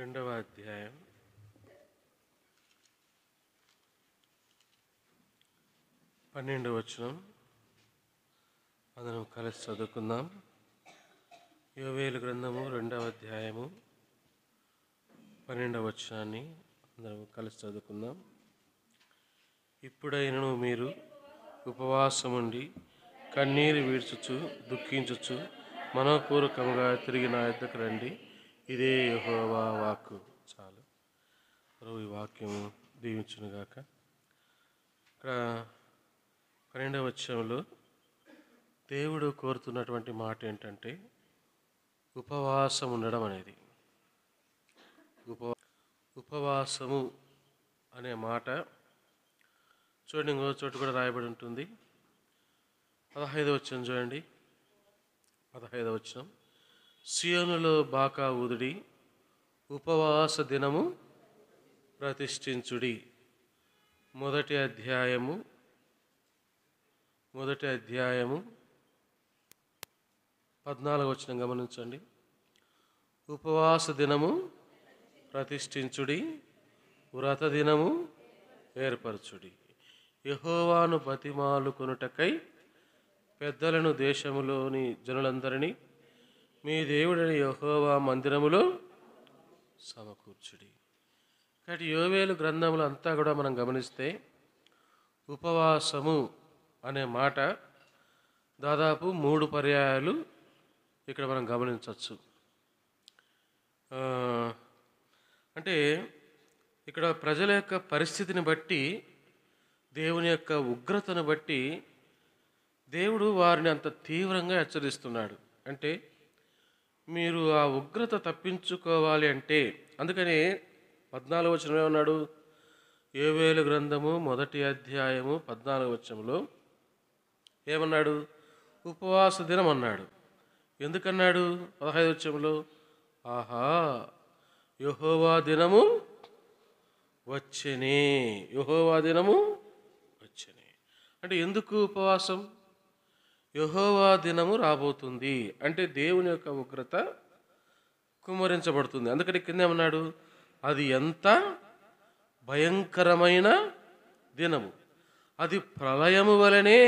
రెండవ అధ్యాయం 12వ వచనం అందరం కలిసి చదువుకుందాం. యోవేలు గ్రంథము 2వ అధ్యాయము 12వ వచనాన్ని అందరం కలిసి చదువుకుందాం. ఇప్పుడైనను మీరు ఉపవాసముండి కన్నీరు వీడ్చుచు దుఃఖించుచు మనోపూర్వకముగా తిరిగి నా యొద్దకు రండి. ఇదే యెహోవా వాక్కు. చాలు. ఈ వాక్యము దీవించునుగాక. ఇక్కడ 12వ వచనంలో దేవుడు కోరుతున్నటువంటి మాట ఏంటంటే ఉపవాసం ఉండడం అనేది. ఉపవాసము అనే మాట చూడండి, ఇంకో చోటు కూడా రాయబడి ఉంటుంది. 15వ వచనం చూడండి. 15వ వచనం, సియోనులో బాకా ఊదుడి, ఉపవాస దినము ప్రతిష్ఠించుడి. మొదటి అధ్యాయము 14వ వచనం గమనించండి. ఉపవాస దినము ప్రతిష్ఠించుడి, వ్రత దినము ఏర్పరచుడి, యెహోవాను బతిమాలుకొనుటకై పెద్దలను దేశములోని జనులందరినీ మీ దేవుడైన యెహోవా మందిరములో సమకూర్చుడి. కాబట్టి యోవేలు గ్రంథములు అంతా కూడా మనం గమనిస్తే ఉపవాసము అనే మాట దాదాపు 3 పర్యాయాలు ఇక్కడ మనం గమనించవచ్చు. అంటే ఇక్కడ ప్రజల యొక్క పరిస్థితిని బట్టి, దేవుని యొక్క ఉగ్రతను బట్టి దేవుడు వారిని అంత తీవ్రంగా హెచ్చరిస్తున్నాడు. అంటే మీరు ఆ ఉగ్రత తప్పించుకోవాలి అంటే, అందుకని 14వ వచనం ఏమన్నాడు? యోవేలు గ్రంథము 1వ అధ్యాయము 14వ వచనంలో ఏమన్నాడు? ఉపవాస దినం అన్నాడు. ఎందుకన్నాడు? 15వ వచనంలో ఆహా యెహోవా దినము వచ్చెనే, యెహోవా దినము వచ్చెనే. అంటే ఎందుకు ఉపవాసం? యెహోవా దినము రాబోతుంది అంటే దేవుని యొక్క ఉగ్రత కుమ్మరించబడుతుంది. అందుకని కింద ఏమన్నాడు? అది ఎంత భయంకరమైన దినము, అది ప్రళయము వలనే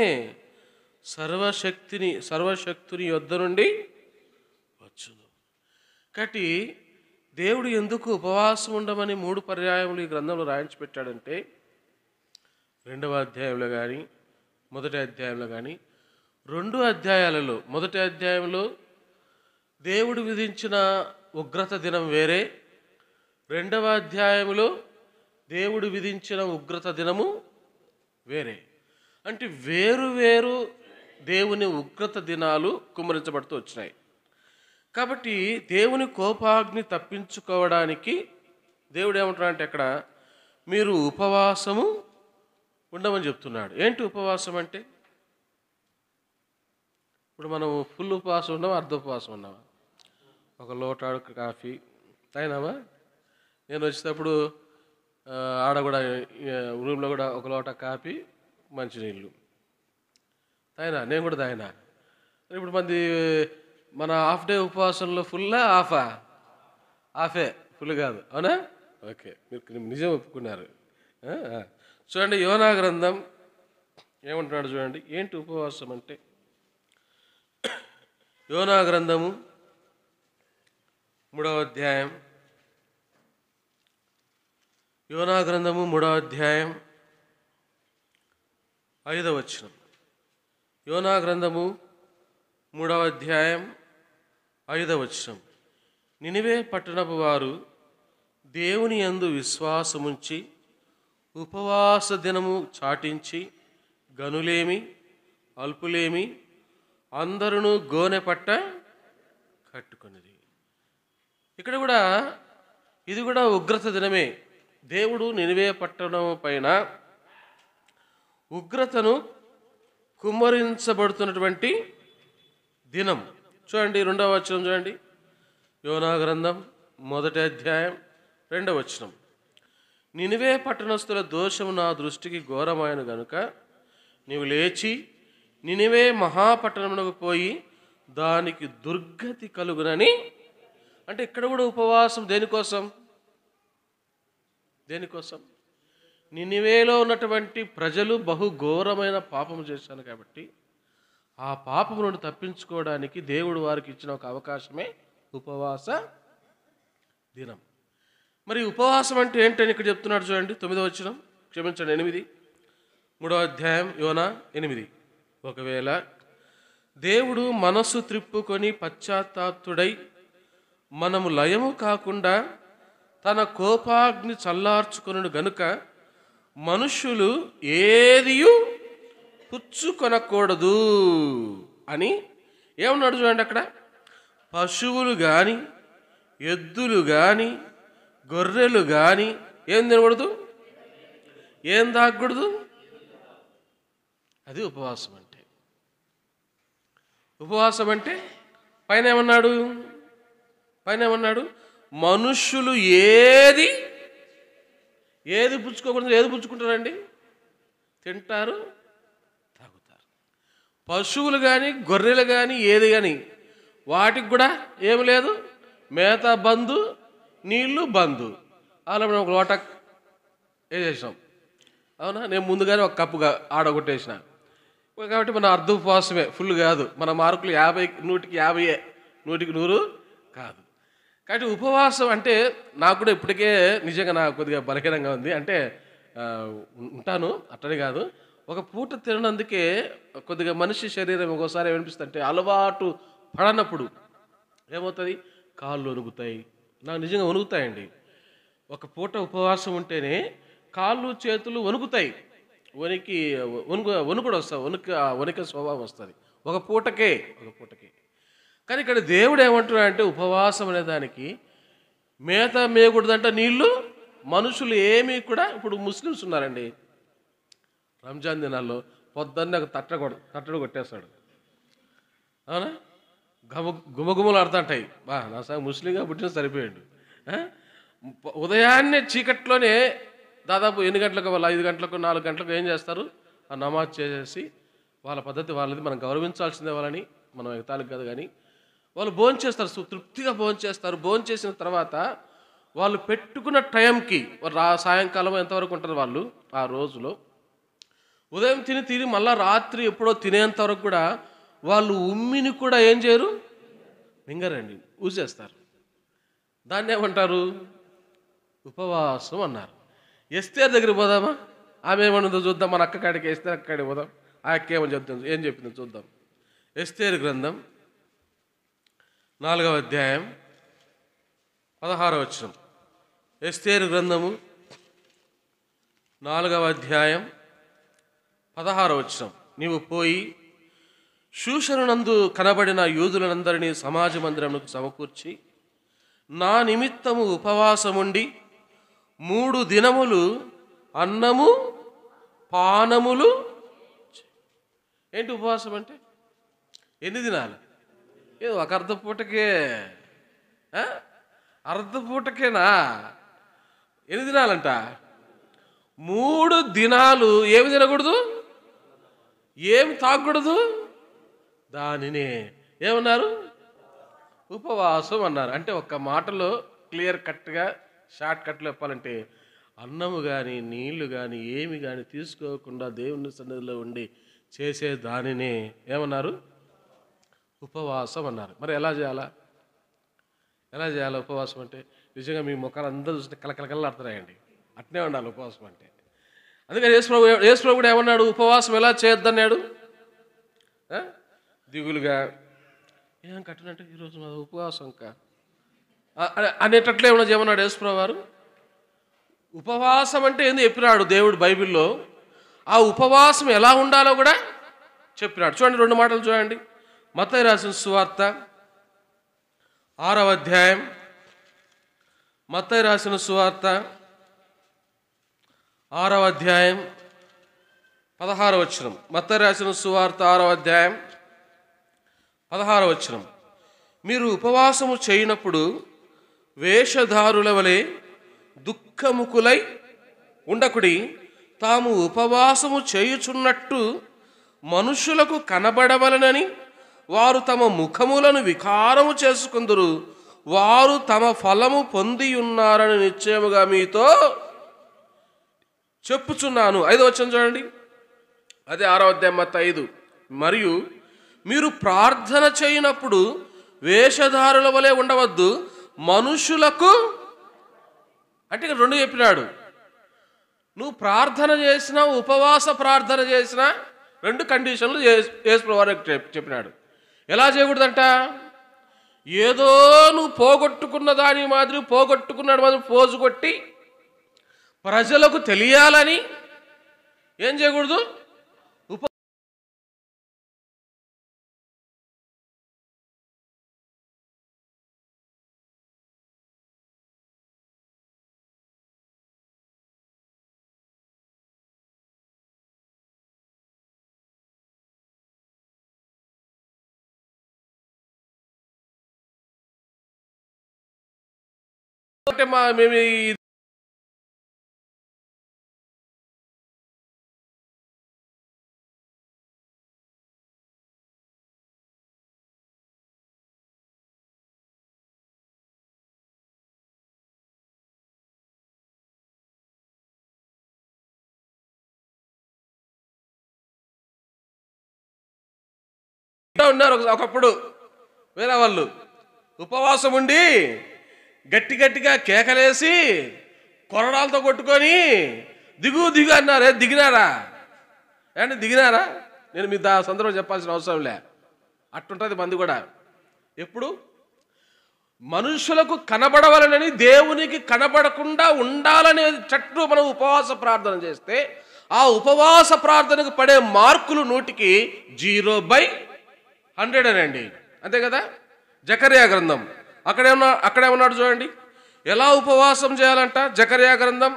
సర్వశక్తుని యొద్ద నుండి వచ్చును. కాబట్టి దేవుడు ఎందుకు ఉపవాసం ఉండమని 3 పర్యాయములు ఈ గ్రంథంలో రాయించి పెట్టాడంటే, 2వ అధ్యాయంలో కానీ 1వ అధ్యాయంలో కానీ 2 అధ్యాయాలలో, 1వ అధ్యాయంలో దేవుడు విధించిన ఉగ్రత దినం వేరే, 2వ అధ్యాయంలో దేవుడు విధించిన ఉగ్రత దినము వేరే. అంటే వేరు దేవుని ఉగ్రత దినాలు కుమ్మరించబడుతూ వచ్చినాయి. కాబట్టి దేవుని కోపాగ్ని తప్పించుకోవడానికి దేవుడు ఏమంటున్నాడంటే అక్కడ మీరు ఉపవాసము ఉండమని చెప్తున్నాడు. ఏంటి ఉపవాసం అంటే? ఇప్పుడు మనం ఫుల్ ఉపవాసం ఉన్నామా, అర్ధ ఉపవాసం ఉన్నామా? ఒక లోటాడు కాఫీ తాగినామా? నేను వచ్చేటప్పుడు ఆడ కూడా రూమ్లో కూడా ఒక లోట కాఫీ మంచినీళ్ళు తాగినా, నేను కూడా తాగినా. ఇప్పుడు మన హాఫ్ డే ఉపవాసంలో ఫుల్లా ఆఫా? ఆఫే, ఫుల్ కాదు, అవునా? ఓకే, మీరు నిజం ఒప్పుకున్నారు. చూడండి, యోనా గ్రంథం ఏమంటున్నాడు చూడండి. ఏంటి ఉపవాసం అంటే? యోనా గ్రంథము 3వ అధ్యాయం, యోనా గ్రంథము 3వ అధ్యాయం 5వ వచనం. యోనా గ్రంథము 3వ అధ్యాయం 5వ వచనం. నినివే పట్టణపు వారు దేవుని యందు విశ్వాసముంచి ఉపవాస దినము చాటించి గనులేమి అల్పులేమి అందరూ గోనె పట్ట కట్టుకున్నది. ఇక్కడ కూడా ఇది కూడా ఉగ్రత దినమే. దేవుడు నినివే పట్టణం పైన ఉగ్రతను కుమ్మరించబడుతున్నటువంటి దినం. చూడండి 2వ వచనం చూడండి. యోనా గ్రంథం 1వ అధ్యాయం 2వ వచనం. నినివే పట్టణస్థుల దోషము నా దృష్టికి ఘోరమైన గనుక నీవు లేచి నినివే మహాపట్టణమునకు పోయి దానికి దుర్గతి కలుగునని. అంటే ఇక్కడ కూడా ఉపవాసం దేనికోసం? దేనికోసం? నినివేలో ఉన్నటువంటి ప్రజలు బహు ఘోరమైన పాపము చేశారు కాబట్టి ఆ పాపము నుండి తప్పించుకోవడానికి దేవుడు వారికి ఇచ్చిన ఒక అవకాశమే ఉపవాస దినం. మరి ఉపవాసం అంటే ఏంటని ఇక్కడ చెప్తున్నాడు చూడండి. 9వ వచనం, క్షమించండి 8, 3వ అధ్యాయం యోనా 8. ఒకవేళ దేవుడు మనస్సు త్రిప్పుకొని పశ్చాత్తాప్తుడై మనము లయము కాకుండా తన కోపాగ్ని చల్లార్చుకొనును గనుక మనుష్యులు ఏదియు పుచ్చుకొనకూడదు అని ఏమన్నాడు చూడండి అక్కడ. పశువులు కానీ, ఎద్దులు కానీ, గొర్రెలు కానీ ఏం తినకూడదు, ఏం తాగకూడదు. అది ఉపవాసం అంటే. ఉపవాసం అంటే పైన ఏమన్నాడు? మనుష్యులు ఏది పుచ్చుకోకూడదు. ఏది పుచ్చుకుంటారండి? తింటారు, తాగుతారు. పశువులు కానీ, గొర్రెలు కానీ, ఏది కానీ వాటికి కూడా ఏమి లేదు, మేత బంధు, నీళ్లు బంధు. అలా మనం ఒక లోట వేసేసాం, అవునా? నేను ముందుగానే ఒక కప్పుగా ఆడగొట్టేసిన కాబట్టి మన అర్ధ ఉపవాసమే, ఫుల్ కాదు. మన మార్కులు 50, 100కి 50, 100కి 100 కాదు. కాబట్టి ఉపవాసం అంటే నాకు కూడా ఇప్పటికే నిజంగా నాకు కొద్దిగా బలహీనంగా ఉంది. అంటే ఉంటాను, అట్టనే కాదు. ఒక పూట తిననందుకే కొద్దిగా మనిషి శరీరం ఒక్కోసారి ఏమనిపిస్తుంది అంటే అలవాటు పడనప్పుడు ఏమవుతుంది, కాళ్ళు వణుకుతాయి. నాకు నిజంగా వణుకుతాయండి. ఒక పూట ఉపవాసం ఉంటేనే కాళ్ళు చేతులు వణుకుతాయి. వణుకుడు వస్తుంది, వణిక స్వభావం వస్తుంది ఒక పూటకే. కానీ ఇక్కడ దేవుడు ఏమంటున్నాడంటే ఉపవాసం అనే దానికి మేత మేయకూడదంట, నీళ్లు మనుషులు ఏమీ కూడా. ఇప్పుడు ముస్లిమ్స్ ఉన్నారండి, రంజాన్ దినాల్లో పొద్దున్నే ఒక తట్టడు కొట్టేస్తాడు, అవునా? గుమగుమలు ఆడుతుంటాయి. నా సంగ ముస్లింగా పుట్టిన సరిపోయాడు. ఉదయాన్నే చీకట్లోనే దాదాపు ఎన్ని గంటలకు, వాళ్ళు 5 గంటలకు 4 గంటలకు ఏం చేస్తారు, ఆ నమాజ్ చేసేసి వాళ్ళ పద్ధతి వాళ్ళది, మనం గౌరవించాల్సిందే వాళ్ళని, మనం ఎగతాళికి కాదు. కానీ వాళ్ళు భోంచేస్తారు, తృప్తిగా భోంచేస్తారు. భోంచేసిన తర్వాత వాళ్ళు పెట్టుకున్న టైంకి సాయంకాలం ఎంతవరకు ఉంటారు వాళ్ళు ఆ రోజులో, ఉదయం తిని మళ్ళీ రాత్రి ఎప్పుడో తినేంత వరకు కూడా వాళ్ళు ఉమ్మిని కూడా ఏం చేయరు, మింగరండి, ఊసేస్తారు. దాన్ని ఏమంటారు, ఉపవాసం అన్నారు. ఎస్తేర్ దగ్గరికి పోదామా? ఆమె ఏమన్నదో చూద్దాం. మన అక్క కాడికి ఎస్తేర్ అక్క కాడికి పోదాం. ఆ అక్క ఏం చెప్పిందో చూద్దాం. ఎస్తేర్ గ్రంథం 4వ అధ్యాయం 16వ వచనం. ఎస్తేర్ గ్రంథము 4వ అధ్యాయం 16వ వచనం. నీవు పోయి షూషనునందు కనబడిన యూదులందరినీ సమాజ మందిరమునకు సమకూర్చి నా నిమిత్తము ఉపవాసముండి 3 దినములు అన్నము పానములు. ఏంటి ఉపవాసం అంటే? ఎన్ని దినాలు? ఏదో ఒక అర్ధపూటకే, అర్ధపూటకేనా? ఎన్ని దినాలంట? 3 దినాలు ఏమి తినకూడదు, ఏమి తాగకూడదు. దానినే ఏమన్నారు, ఉపవాసం అన్నారు. అంటే ఒక్క మాటలో క్లియర్ కట్గా షార్ట్ కట్లో చెప్పాలంటే అన్నము కానీ నీళ్లు కానీ ఏమి కానీ తీసుకోకుండా దేవుని సన్నిధిలో ఉండి చేసే దానినే ఏమన్నారు, ఉపవాసం అన్నారు. మరి ఎలా చేయాలా ఉపవాసం అంటే? నిజంగా మీ ముఖాలు అందరూ చూస్తే కలకలకల్లాడుతున్నాయండి. అట్నే ఉండాలి ఉపవాసం అంటే. అందుకని యేసు కూడా ఏమన్నాడు, ఉపవాసం ఎలా చేయొద్దన్నాడు? దిగులుగా ఏం కట్టినట్టు ఈరోజు మా ఉపవాసం అనేటట్లే ఏమన్నాడు యేసుప్రభు వారు. ఉపవాసం అంటే ఏంది చెప్పినాడు దేవుడు బైబిల్లో. ఆ ఉపవాసం ఎలా ఉండాలో కూడా చెప్పినాడు. చూడండి 2 మాటలు చూడండి. మత్తయి రాసిన సువార్త 6వ అధ్యాయం, మత్తయి రాసిన సువార్త 6వ అధ్యాయం 16వ వచనం. మత్తయి రాసిన సువార్త 6వ అధ్యాయం 16వ వచనం. మీరు ఉపవాసము చేయనప్పుడు వేషధారుల వలె దుఃఖముకులై ఉండకుడి, తాము ఉపవాసము చేయుచున్నట్టు మనుషులకు కనబడవలనని వారు తమ ముఖములను వికారము చేసుకుందురు, వారు తమ ఫలము పొంది ఉన్నారని నిశ్చయముగా మీతో చెప్పుచున్నాను. 5వ వచనం చూడండి, అదే 6వ అధ్యాయం మత్తయి 5. మరియు మీరు ప్రార్థన చేయనప్పుడు వేషధారుల వలె ఉండవద్దు, మనుషులకు, అంటే ఇక్కడ 2 చెప్పినాడు. నువ్వు ప్రార్థన చేసినా, ఉపవాస ప్రార్థన చేసినా 2 కండిషన్లు యేసుప్రభువు చెప్పినాడు. ఎలా చేయకూడదంట? ఏదో నువ్వు పోగొట్టుకున్న దాని మాదిరి, పోగొట్టుకున్నాడు మాదిరి పోజు కొట్టి ప్రజలకు తెలియాలని ఏం చేయకూడదు? అంటే మేము ఉన్నారు ఒకప్పుడు వేరే వాళ్ళు ఉపవాసం ఉండి గట్టి గట్టిగా కేకలేసి కొరడాలతో కొట్టుకొని దిగు దిగు అన్నారే, దిగినారా? అంటే దిగినారా? నేను మీ సందర్భం చెప్పాల్సిన అవసరం లే, అట్టుంటుంది మంది కూడా. ఎప్పుడు మనుషులకు కనబడవాలని, దేవునికి కనబడకుండా ఉండాలనే చట్టు మనం ఉపవాస ప్రార్థన చేస్తే ఆ ఉపవాస ప్రార్థనకు పడే మార్కులు 100కి 0/100 అనండి. అంతే కదా? జకర్యా గ్రంథం అక్కడేమన్నాడు చూడండి, ఎలా ఉపవాసం చేయాలంట. జకర్యా గ్రంథం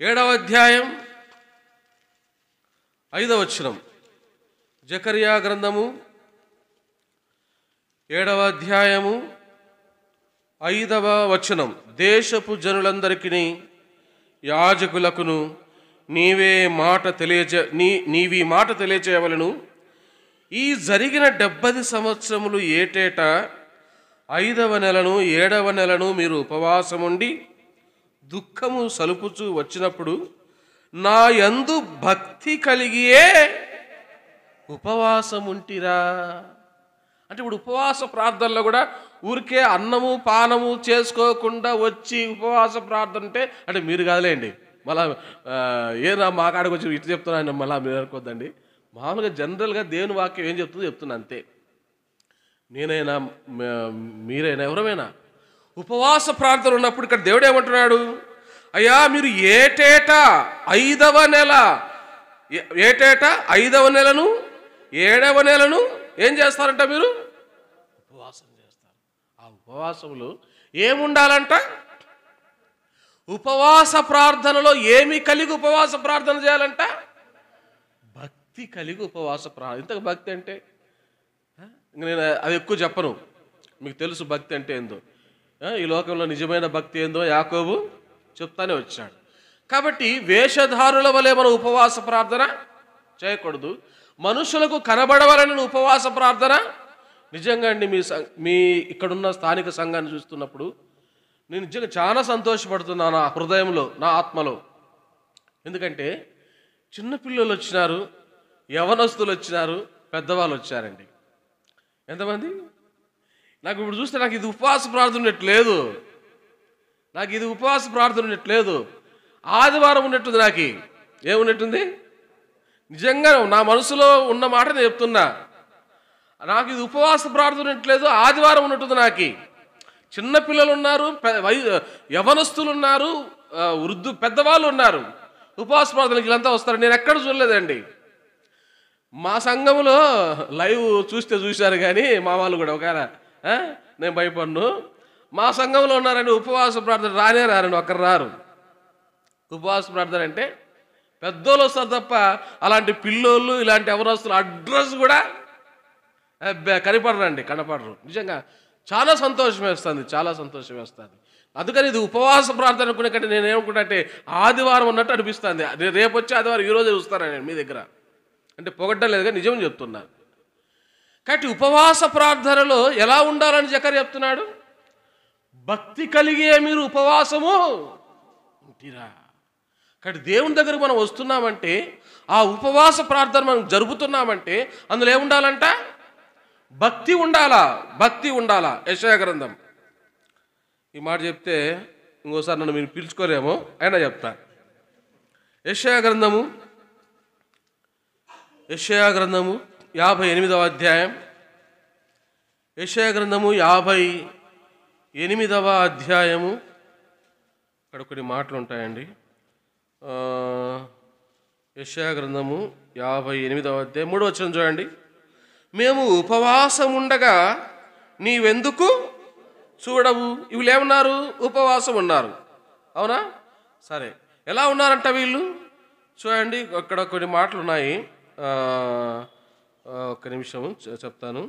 7వ అధ్యాయం 5వ వచనం. జకర్యా గ్రంథము 7వ అధ్యాయము 5వ వచనం. దేశపు జనులందరికీ యాజకులకును నీవీ మాట తెలియచేయవలను. ఈ జరిగిన 70 సంవత్సరములు ఏటేటా 5వ నెలను 7వ నెలను మీరు ఉపవాసముండి దుఃఖము సలుపుచూ వచ్చినప్పుడు నా యందు భక్తి కలిగియే ఉపవాసముంటిరా. అంటే ఇప్పుడు ఉపవాస ప్రార్థనలో కూడా ఊరికే అన్నము పానము చేసుకోకుండా వచ్చి ఉపవాస ప్రార్థన అంటే మీరు కాదులేండి, మళ్ళా ఏనా మా కాడికి వచ్చి ఇటు చెప్తున్నాను మళ్ళీ మీరు అనుకోద్దండి. మామూలుగా జనరల్గా దేవుని వాక్యం ఏం చెప్తుందో చెప్తున్నా అంతే. నేనైనా మీరైనా ఎవరమైనా ఉపవాస ప్రార్థన ఉన్నప్పుడు ఇక్కడ దేవుడు ఏమంటున్నాడు? అయ్యా మీరు ఏటేటా 5వ నెల, ఏటేటా 5వ నెలను 7వ నెలను ఏం చేస్తారంట? మీరు ఉపవాసం చేస్తారు. ఆ ఉపవాసంలో ఏముండాలంట? ఉపవాస ప్రార్థనలో ఏమి కలిగి ఉపవాస ప్రార్థన చేయాలంట? భక్తి కలిగి ఉపవాస ప్రార్థన. ఇంతకు భక్తి అంటే నేను అది ఎక్కువ చెప్పను, మీకు తెలుసు భక్తి అంటే ఏందో. ఈ లోకంలో నిజమైన భక్తి ఏందో యాకోబు చెప్తానే వచ్చాడు. కాబట్టి వేషధారుల వలె మనం ఉపవాస ప్రార్థన చేయకూడదు. మనుషులకు కనబడవాలని ఉపవాస ప్రార్థన. నిజంగా అండి, మీ ఇక్కడున్న స్థానిక సంఘాన్ని చూస్తున్నప్పుడు నేను నిజంగా చాలా సంతోషపడుతున్నాను నా హృదయంలో, నా ఆత్మలో. ఎందుకంటే చిన్నపిల్లలు వచ్చినారు, యవనస్తులు వచ్చినారు, పెద్దవాళ్ళు వచ్చారండి. ఎంతమంది? నాకు ఇప్పుడు చూస్తే నాకు ఇది ఉపవాస ప్రార్థన ఉన్నట్లేదు, నాకు ఇది ఉపవాస ప్రార్థన ఉన్నట్లేదు, ఆదివారం ఉన్నట్టుంది. నాకు ఏమున్నట్టుంది? నిజంగా నా మనసులో ఉన్న మాట నేను చెప్తున్నా. నాకు ఇది ఉపవాస ప్రార్థన ఉన్నట్లేదు, ఆదివారం ఉన్నట్టుంది. నాకు చిన్నపిల్లలు ఉన్నారు, యవనస్తులు ఉన్నారు, పెద్దవాళ్ళు ఉన్నారు. ఉపవాస ప్రార్థనకి వీళ్ళంతా వస్తారు. నేను ఎక్కడ చూడలేదండి. మా సంఘంలో లైవ్ చూశారు కానీ మా వాళ్ళు కూడా ఒకవేళ నేను భయపడ్ను. మా సంఘంలో ఉన్నారండి ఉపవాస ప్రార్థన రారండి, ఒక్కరు రారు. ఉపవాస ప్రార్థన అంటే పెద్దోళ్ళు వస్తారు తప్ప అలాంటి పిల్లోళ్ళు ఇలాంటి ఎవరొస్తారు అడ్రస్ కూడా కనపడరు. నిజంగా చాలా సంతోషం వేస్తుంది, చాలా సంతోషం వేస్తుంది. అందుకని ఇది ఉపవాస ప్రార్థన అనుకునే కంటే నేను ఏమనుకుంటా అంటే ఆదివారం ఉన్నట్టు అనిపిస్తుంది. రేపు వచ్చి ఆదివారం ఈరోజే చూస్తాను నేను మీ దగ్గర, అంటే పొగడ్డం లేదుగా నిజం చెప్తున్నా. కాబట్టి ఉపవాస ప్రార్థనలో ఎలా ఉండాలని జకర్యా చెప్తున్నాడు? భక్తి కలిగే మీరు ఉపవాసము ఉంటిరా. కాబట్టి దేవుని దగ్గరకు మనం వస్తున్నామంటే, ఆ ఉపవాస ప్రార్థన మనం జరుపుతున్నామంటే అందులో ఏముండాలంట? భక్తి ఉండాలా, భక్తి ఉండాలా. యెషయా గ్రంథం, ఈ మాట చెప్తే ఇంకోసారి నన్ను మీరు పిలుచుకోరేమో, అయినా చెప్తా. యెషయా గ్రంథము 58వ అధ్యాయం. యెషయా గ్రంథము 58వ అధ్యాయము. ఇక్కడ కొన్ని మాటలు ఉంటాయండి. యెషయా గ్రంథము 58వ అధ్యాయం 3వ వచనం చూడండి. మేము ఉపవాసం ఉండగా నీవెందుకు చూడవు? వీళ్ళు ఏమన్నారు? ఉపవాసం ఉన్నారు. అవునా? సరే, ఎలా ఉన్నారంట వీళ్ళు? చూడండి, అక్కడ కొన్ని మాటలు ఉన్నాయి. ఒక్క నిమిషం చెప్తాను.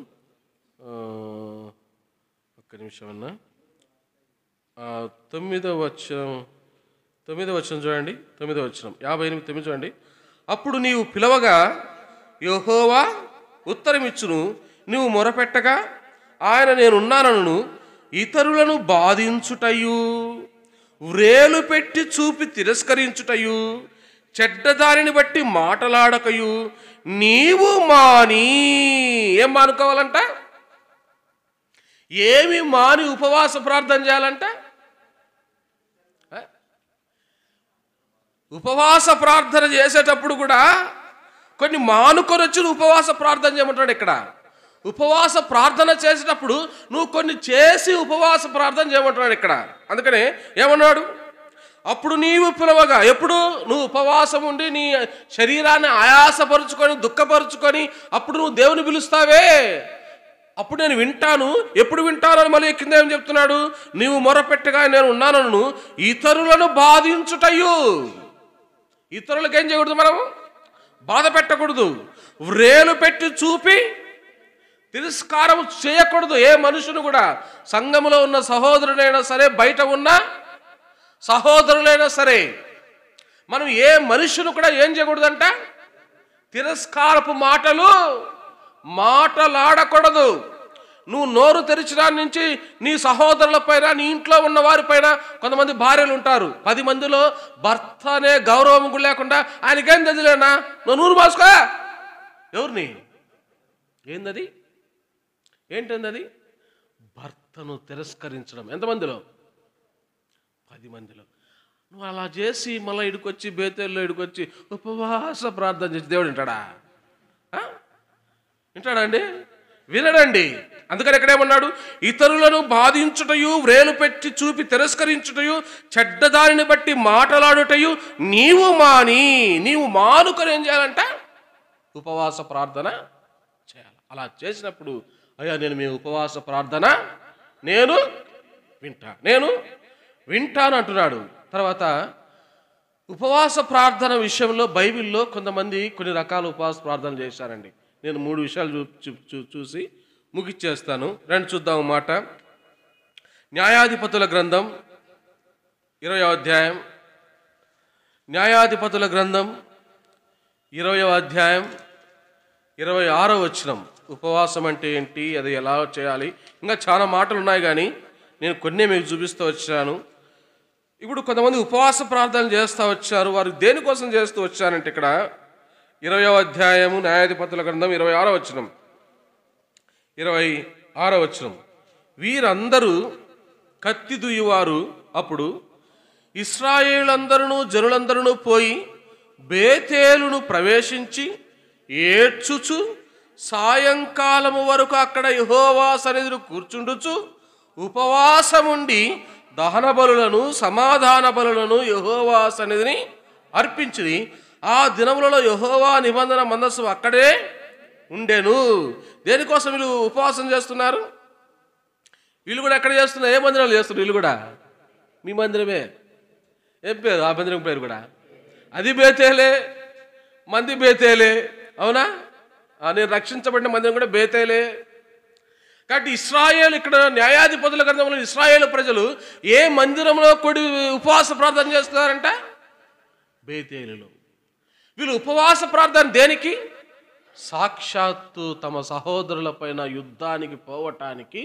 ఒక్క నిమిషం అన్నా. 9వ వచనం చూడండి. 9వ వచనం 58 చూడండి. అప్పుడు నీవు పిలవగా యెహోవా ఉత్తరమిచ్చును, నువ్వు మొరపెట్టగా ఆయన నేనున్నానను. ఇతరులను బాధించుటయు, వ్రేలు పెట్టి చూపి తిరస్కరించుటయు, చెడ్డదారిని బట్టి మాటలాడకయు నీవు మాని. ఏం మానుకోవాలంట? ఏమి మాని ఉపవాస ప్రార్థన చేయాలంట? ఉపవాస ప్రార్థన చేసేటప్పుడు కూడా కొన్ని మానుకొని వచ్చి ఉపవాస ప్రార్థన చేయమంటాడు ఇక్కడ. ఉపవాస ప్రార్థన చేసేటప్పుడు నువ్వు కొన్ని చేసి ఉపవాస ప్రార్థన చేయమంటున్నాడు ఇక్కడ. అందుకనే ఏమన్నాడు? అప్పుడు నీవు పిలవగా, ఎప్పుడు నువ్వు ఉపవాసం ఉండి నీ శరీరాన్ని ఆయాసపరుచుకొని దుఃఖపరుచుకొని అప్పుడు నువ్వు దేవుని పిలుస్తావే, అప్పుడు నేను వింటాను. ఎప్పుడు వింటాను అని మళ్ళీ కింద ఏం చెప్తున్నాడు? నీవు మొరపెట్టగా నేను ఉన్నానను. ఇతరులను బాధించుటయు, ఇతరులకు ఏం చేయకూడదు, మనం బాధ పెట్టకూడదు. వ్రేలు పెట్టి చూపి తిరస్కారం చేయకూడదు. ఏ మనుషుని కూడా, సంఘములో ఉన్న సహోదరుడైనా సరే, బయట ఉన్న సహోదరులైనా సరే, మనం ఏ మనుషుని కూడా ఏం చేయకూడదంట? తిరస్కారపు మాటలు మాటలాడకూడదు. నువ్వు నోరు తెరిచిన నుంచి నీ సహోదరుల పైన, నీ ఇంట్లో ఉన్న వారి పైన, కొంతమంది భార్యలు ఉంటారు, 10 మందిలో భర్త అనే గౌరవం కూడా లేకుండా ఆయనకేం తెదిలేనా, నువ్వు నూరు మాసుకో. ఎవరిని? ఏందది? ఏంటది? భర్తను తిరస్కరించడం. ఎంతమందిలో? 10 మందిలో. నువ్వు అలా చేసి మళ్ళీ ఇడుకొచ్చి బేతేల్లో ఇడుకొచ్చి ఉపవాస ప్రార్థన చేసి దేవుడు వింటాడా? వింటాడా అండి? వినడండి. అందుకని ఎక్కడేమన్నాడు? ఇతరులను బాధించుటయు, వ్రేలు పెట్టి చూపి తిరస్కరించుటయు, చెడ్డదారిని బట్టి మాటలాడుటయు నీవు మాని. నీవు మానుకొని ఏం చేయాలంట? ఉపవాస ప్రార్థన చేయాలి. అలా చేసినప్పుడు అయ్యా నేను మీ ఉపవాస ప్రార్థన నేను వింటాను అంటున్నాడు. తర్వాత ఉపవాస ప్రార్థన విషయంలో బైబిల్లో కొంతమంది కొన్ని రకాల ఉపవాస ప్రార్థనలు చేశారండి. నేను 3 విషయాలు చూసి ముగిచ్చేస్తాను. రండి చూద్దాం మాట. న్యాయాధిపతుల గ్రంథం 20వ అధ్యాయం. న్యాయాధిపతుల గ్రంథం 20వ అధ్యాయం 26వ వచనం. ఉపవాసం అంటే ఏంటి, అది ఎలా చేయాలి, ఇంకా చాలా మాటలు ఉన్నాయి, కానీ నేను కొన్ని మీకు చూపిస్తూ వచ్చాను. ఇప్పుడు కొంతమంది ఉపవాస ప్రార్థనలు చేస్తూ వచ్చారు. వారు దేనికోసం చేస్తూ వచ్చారంటే ఇక్కడ 20వ అధ్యాయము న్యాయాధిపతుల గ్రంథం 26వ వచనం. 26వ వచనం. వీరందరూ కత్తి దుయ్యువారు. అప్పుడు ఇశ్రాయేలందరూ జనులందరూ పోయి బేతేలును ప్రవేశించి ఏడ్చుచు సాయంకాలము వరకు అక్కడ యెహోవా సన్నిధిని కూర్చుండుచు ఉపవాసముండి దహన బలులను సమాధాన బలులను యెహోవా సన్నిధిని అర్పించి ఆ దినములలో యెహోవా నిబంధన మందస్సు అక్కడే ఉండెను. దేనికోసం వీళ్ళు ఉపవాసం చేస్తున్నారు? వీళ్ళు కూడా ఎక్కడ చేస్తున్నారు? ఏ మందిరాలు చేస్తున్నారు? వీళ్ళు కూడా మీ మందిరమే. ఏం పేరు ఆ మందిరం పేరు కూడా? అది బేతేలే, మంది బేతేలే. అవునా? నేను రక్షించబడిన మందిరం కూడా బేతేలే. కాబట్టి ఇశ్రాయేలు, ఇక్కడ న్యాయాధిపతుల గ్రంథంలో ఇశ్రాయేలు ప్రజలు ఏ మందిరంలో కూడి ఉపవాస ప్రార్థన చేస్తున్నారంట? బేతేలులో. వీళ్ళు ఉపవాస ప్రార్థన దేనికి? సాక్షాత్తు తమ సహోదరుల పైన యుద్ధానికి పోవటానికి.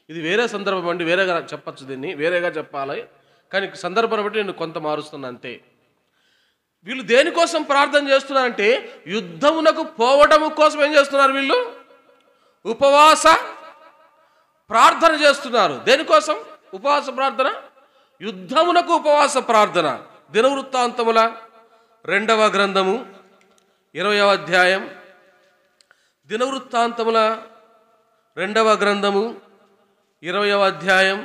ఇది వేరే సందర్భం అండి, వేరేగా చెప్పచ్చు, దీన్ని వేరేగా చెప్పాలి, కానీ సందర్భాన్ని బట్టి నేను కొంత మారుస్తున్నా అంతే. వీళ్ళు దేనికోసం ప్రార్థన చేస్తున్నారంటే యుద్ధమునకు పోవడం కోసం ఏం చేస్తున్నారు వీళ్ళు? ఉపవాస ప్రార్థన చేస్తున్నారు. దేనికోసం ఉపవాస ప్రార్థన? యుద్ధమునకు ఉపవాస ప్రార్థన. దినవృత్తాంతముల 2వ గ్రంథము 20వ అధ్యాయం. దినవృత్తాంతముల 2వ గ్రంథము 20వ అధ్యాయం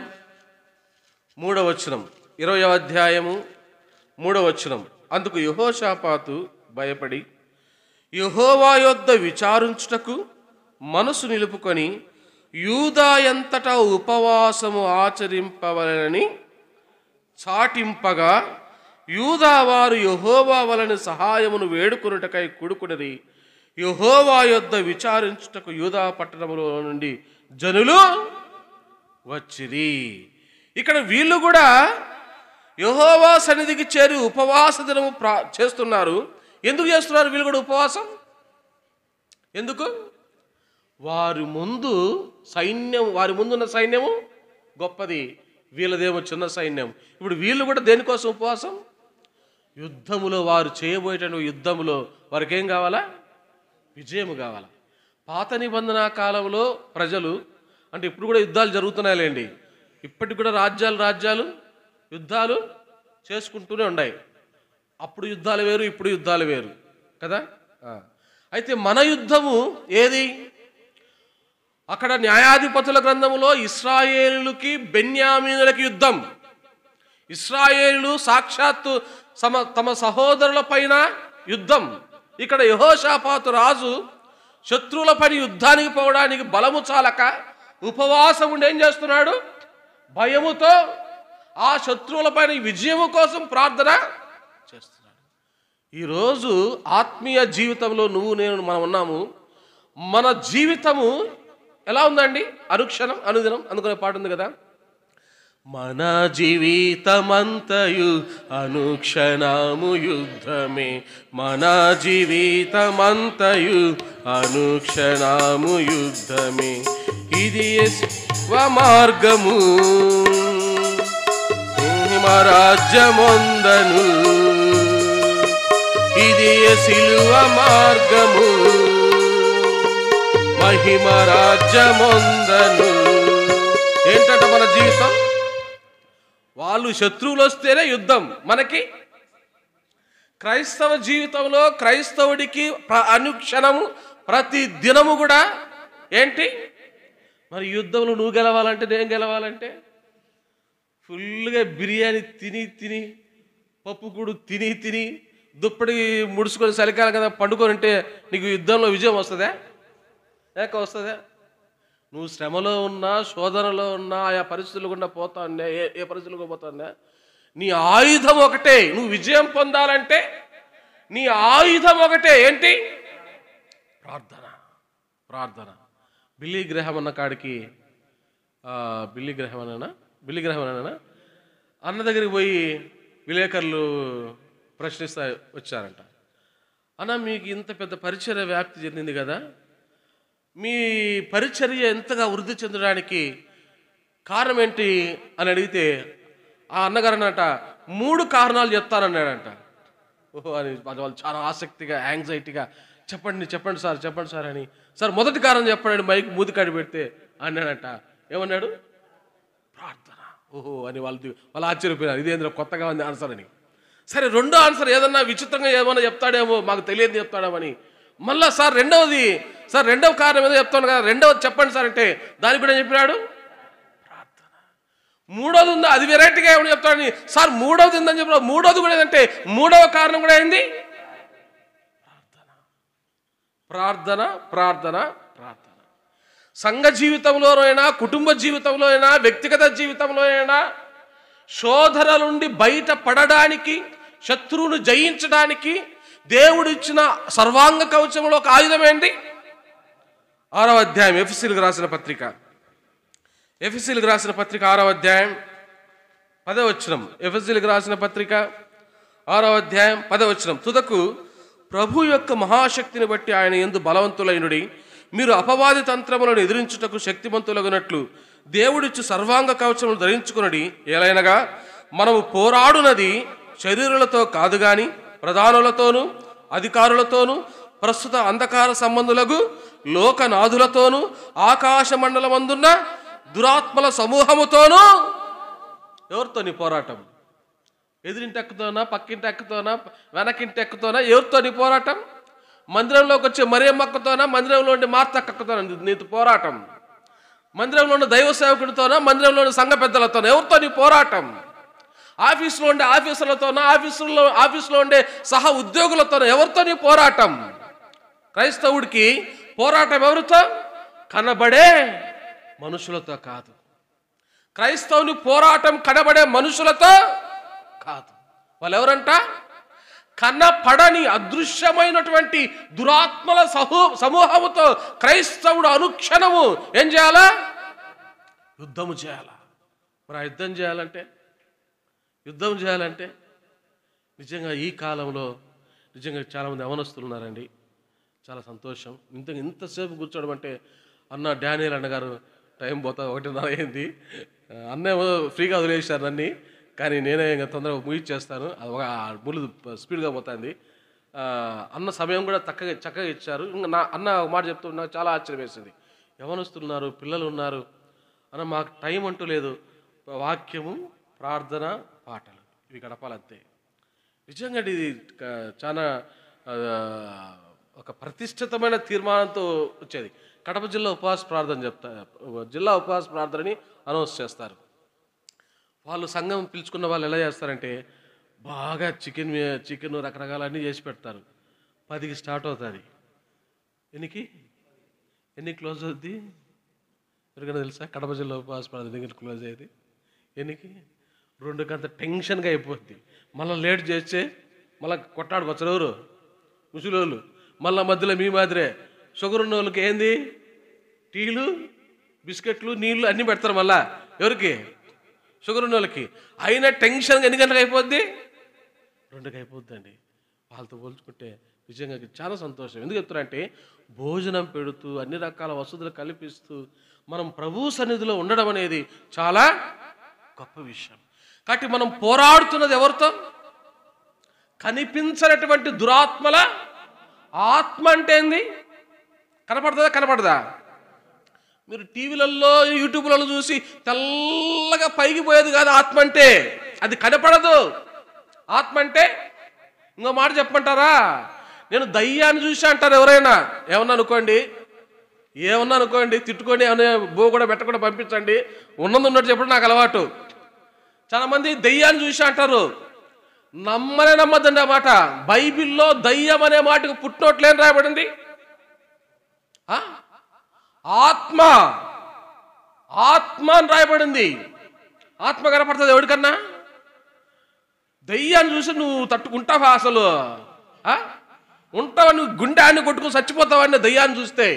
3వ వచనం. 20వ అధ్యాయము 3వ వచనం. అందుకు యెహోషాపాతు భయపడి యెహోవా యొద్ద విచారించుటకు మనసు నిలుపుకొని యూదా ఎంతటా ఉపవాసము ఆచరింపవలెనని చాటింపగా యూదా వారు యెహోవా వలన సహాయమును వేడుకొనుటకై కూడుకున్నది. యెహోవా యొద్ద విచారించుటకు యూదా పట్టణములో నుండి జనులు వచ్చిరి. ఇక్కడ వీళ్ళు కూడా యెహోవా సన్నిధికి చేరి ఉపవాస దినము చేస్తున్నారు. ఎందుకు చేస్తున్నారు వీళ్ళు కూడా ఉపవాసం? ఎందుకు? వారి ముందున్న సైన్యము గొప్పది, వీళ్ళదేమో చిన్న సైన్యం. ఇప్పుడు వీళ్ళు కూడా దేనికోసం ఉపవాసం? యుద్ధములో, వారు చేయబోయేటువంటి యుద్ధములో వారికి ఏం కావాలా? విజయము కావాలా. పాత నిబంధన కాలంలో ప్రజలు, అంటే ఇప్పుడు కూడా యుద్ధాలు జరుగుతున్నాయిలేండి, ఇప్పటికి కూడా రాజ్యాలు యుద్ధాలు చేసుకుంటూనే ఉన్నాయి. అప్పుడు యుద్ధాలు వేరు, ఇప్పుడు యుద్ధాలు వేరు కదా. అయితే మన యుద్ధము ఏది? అక్కడ న్యాయాధిపతుల గ్రంథములో ఇశ్రాయేలుకి బెన్యామీనులకి యుద్ధం. ఇశ్రాయేలు సాక్షాత్తు తమ సహోదరుల పైన యుద్ధం. ఇక్కడ యెహోషాపాతు రాజు శత్రువుల పైన యుద్ధానికి పోవడానికి బలము చాలక ఉపవాసం ఉండి ఏం చేస్తున్నాడు? భయముతో ఆ శత్రువుల పైన విజయము కోసం ప్రార్థన చేస్తున్నాడు. ఈరోజు ఆత్మీయ జీవితంలో మనం ఉన్నాము. మన జీవితము ఎలా ఉందండి? అనుక్షణం అనుదినం అందుకునే పాట ఉంది కదా, మన జీవితమంతయు అనుక్షణము యుద్ధమే, మన జీవితమంతయు అనుక్షణము యుద్ధమే, ఇది స్వమార్గము రాజ్యమొందను, ఇది సిలువ మార్గము మహిమ రాజ్యమొందను. ఏంటంట మన జీవితం? వాళ్ళు శత్రువులు వస్తేనే యుద్ధం మనకి. క్రైస్తవ జీవితంలో క్రైస్తవుడికి అనుక్షణము ప్రతి దినము కూడా ఏంటి? మరి యుద్ధంలో నువ్వు గెలవాలంటే, నేను గెలవాలంటే ఫుల్గా బిర్యానీ తిని పప్పుకూడు తిని దుప్పటి ముడుచుకొని చలికాలం కదా పండుకొని ఉంటే నీకు యుద్ధంలో విజయం వస్తుందా? లేక వస్తుందా? నువ్వు శ్రమలో ఉన్నా, శోధనలో ఉన్నా, ఆయా పరిస్థితులు గుండా పోతా ఉన్నా, ఏ పరిస్థితులకు పోతా ఉన్నా, నీ ఆయుధం ఒకటే. నువ్వు విజయం పొందాలంటే నీ ఆయుధం ఒకటే. ఏంటి? ప్రార్థన. బిల్లీ గ్రహం అన్న కాడికి, బిల్లీ గ్రహం అన్న దగ్గరికి పోయి విలేకరులు ప్రశ్నిస్తా వచ్చారంట. అన్న, మీకు ఇంత పెద్ద పరిచర్య వ్యాప్తి చెందింది కదా, మీ పరిచర్య ఎంతగా వృద్ధి చెందడానికి కారణం ఏంటి అని అడిగితే ఆ అన్నగారు అన్నట 3 కారణాలు చెప్తానన్నాడంట. ఓహో అని వాళ్ళు చాలా ఆసక్తిగా, యాంగ్జైటీగా చెప్పండి సార్ అని, సార్ మొదటి కారణం చెప్పండి మైక్ మూతికాడి పెడితే అన్నాడంట. ఏమన్నాడు? ప్రార్థన. ఓహో అని వాళ్ళు ఆశ్చర్యపోయారు, ఇదేంద్ర కొత్తగా ఉంది ఆన్సర్ అని. సరే, రెండో ఆన్సర్ ఏదన్నా విచిత్రంగా ఏమన్నా చెప్తాడేమో, మాకు తెలియదు చెప్తాడేమని. మళ్ళా సార్ రెండవ కారణం ఏదో చెప్తాను కదా, రెండవది చెప్పండి సార్ అంటే దానికి కూడా చెప్పినాడు ప్రార్థన. మూడోది ఉందా, అది వెరైటీగా ఏమని చెప్తాడని, సార్ మూడవది ఉందని చెప్పిన మూడోది కూడా ఏదంటే మూడవ కారణం కూడా ఏంది? ప్రార్థన. సంఘ జీవితంలోనైనా, కుటుంబ జీవితంలో అయినా, వ్యక్తిగత జీవితంలో అయినా శోధన నుండి బయట పడడానికి, శత్రువును జయించడానికి దేవుడిచ్చిన సర్వాంగ కవచంలో ఒక ఆయుధం ఏంటి? 6వ అధ్యాయం ఎఫెసీయులకు రాసిన పత్రిక 6వ అధ్యాయం 10వ వచనం. ఎఫెసీయులకు రాసిన పత్రిక 6వ అధ్యాయం 10వ వచనం. తుదకు ప్రభు యొక్క మహాశక్తిని బట్టి ఆయన యందు బలవంతులైనడి, మీరు అపవాది తంత్రములను ఎదిరించుటకు శక్తిమంతులగునట్లు దేవుడిచ్చు సర్వాంగ కవచములు ధరించుకునడి. ఏలైనగా మనము పోరాడునది శరీరులతో కాదు గాని ప్రధానులతోనూ అధికారులతోనూ ప్రస్తుత అంధకార సంబంధులకు లోకనాథులతోనూ ఆకాశ మండలమందున్న దురాత్మల సమూహముతోనూ. ఎవరితో నీ పోరాటం? ఎదురింటి ఎక్కుతోనా, పక్కింటి ఎక్కుతోనా, వెనకింటి ఎక్కుతోనా? ఎవరితో నీ పోరాటం? మందిరంలోకి వచ్చే మరియమ్మ అక్కతోనా, మందిరంలో ఉండే మార్త అక్కతోనా నీతో పోరాటం? మందిరంలో ఉన్న దైవ సేవకుడితోనా, మందిరంలో ఉన్న సంఘ పెద్దలతోనా? ఎవరితో నీ పోరాటం? ఆఫీసులో ఉండే ఆఫీసులతోనా, ఆఫీసులో ఉండే సహ ఉద్యోగులతోనా? ఎవరితో నీ పోరాటం? క్రైస్తవుడికి పోరాటం ఎవరితో? కనబడే మనుషులతో కాదు. క్రైస్తవుని పోరాటం కనబడే మనుషులతో కాదు. వాళ్ళు ఎవరంట? కనపడని అదృశ్యమైనటువంటి దురాత్మల సమూహముతో క్రైస్తవుడు అనుక్షణము ఏం చేయాలా? యుద్ధము చేయాలా. మరి ఆ యుద్ధం చేయాలంటే నిజంగా ఈ కాలంలో నిజంగా చాలామంది యవనస్తులు ఉన్నారండి. చాలా సంతోషం. ఇంతసేపు కూర్చోవడం అంటే అన్న డానియల్ అన్నగారు టైం పోతా 1:30 అయింది. అన్నేమో ఫ్రీగా వదిలేశారు నన్ను, కానీ నేనే ఇంకా తొందరగా ముగిచ్చేస్తాను. అది ఒక ముళ్ళు స్పీడ్గా పోతుంది. అన్న సమయం కూడా చక్కగా ఇచ్చారు. ఇంకా అన్న ఒక మాట చెప్తూ నాకు చాలా ఆశ్చర్యం వేసింది. యవనస్తులు ఉన్నారు, పిల్లలు ఉన్నారు అన్న, మాకు టైం అంటూ లేదు. వాక్యము, ప్రార్థన, పాటలు ఇవి గడపాలంతే. నిజంగా ఇది చాలా ఒక ప్రతిష్ఠితమైన తీర్మానంతో వచ్చేది. కడప జిల్లా ఉపవాస ప్రార్థన జిల్లా ఉపవాస ప్రార్థనని అనౌన్స్ చేస్తారు. వాళ్ళు సంఘం పిలుచుకున్న వాళ్ళు ఎలా చేస్తారంటే బాగా చికెన్ రకరకాలన్నీ చేసి పెడతారు. 10కి స్టార్ట్ అవుతుంది. ఎన్ని క్లోజ్ అవుద్ది ఎవరికైనా తెలుసా? కడప జిల్లా ఉపవాస ప్రార్థన దగ్గర క్లోజ్ అయ్యేది 2కి అంత టెన్షన్గా అయిపోద్ది. మళ్ళీ లేట్ చేస్తే మళ్ళీ కొట్టాడుకొచ్చారు ఎవరు? ముసలోళ్ళు. మళ్ళీ మధ్యలో మీ మాదిరే షుగర్ ఉన్న వాళ్ళకి ఏంది? టీలు, బిస్కెట్లు, నీళ్ళు అన్నీ పెడతారు. మళ్ళా ఎవరికి? షుగర్ ఉన్న వాళ్ళకి. అయినా టెన్షన్గా ఎన్ని గంటలకు అయిపోద్ది? 2కి అయిపోద్దండి. వాళ్ళతో పోల్చుకుంటే నిజంగా చాలా సంతోషం. ఎందుకు చెప్తారంటే భోజనం పెడుతూ అన్ని రకాల వసతులు కల్పిస్తూ మనం ప్రభు సన్నిధిలో ఉండడం అనేది చాలా గొప్ప విషయం. కాబట్టి మనం పోరాడుతున్నది ఎవరితో? కనిపించనటువంటి దురాత్మల ఆత్మ. అంటే ఏంది? కనపడదా? మీరు టీవీలలో యూట్యూబ్లలో చూసి తెల్లగా పైకి పోయేది కాదు ఆత్మ అంటే. అది కనపడదు. ఆత్మ అంటే ఇంకో మాట చెప్పమంటారా? నేను దయ్యాన్ని చూసి అంటారు ఎవరైనా. ఏమన్నా అనుకోండి, తిట్టుకొని ఏమన్నా బో కూడా పెట్టకుండా పంపించండి. ఉన్నట్టు చెప్పడం నాకు అలవాటు. చాలామంది దయ్యాన్ని చూసి అంటారు. నమ్మద్దండి ఆ మాట. బైబిల్లో దయ్యం అనే మాటకు పుట్టినోట్లేని రాయబడింది. ఆత్మ అని రాయబడింది. ఆత్మ కనపడుతుంది ఎవరికన్నా? దయ్యాన్ని చూసి నువ్వు తట్టుకుంటావా? అసలు ఉంటావా? నువ్వు గుండె కొట్టుకుని చచ్చిపోతావని దయ్యాన్ని చూస్తే.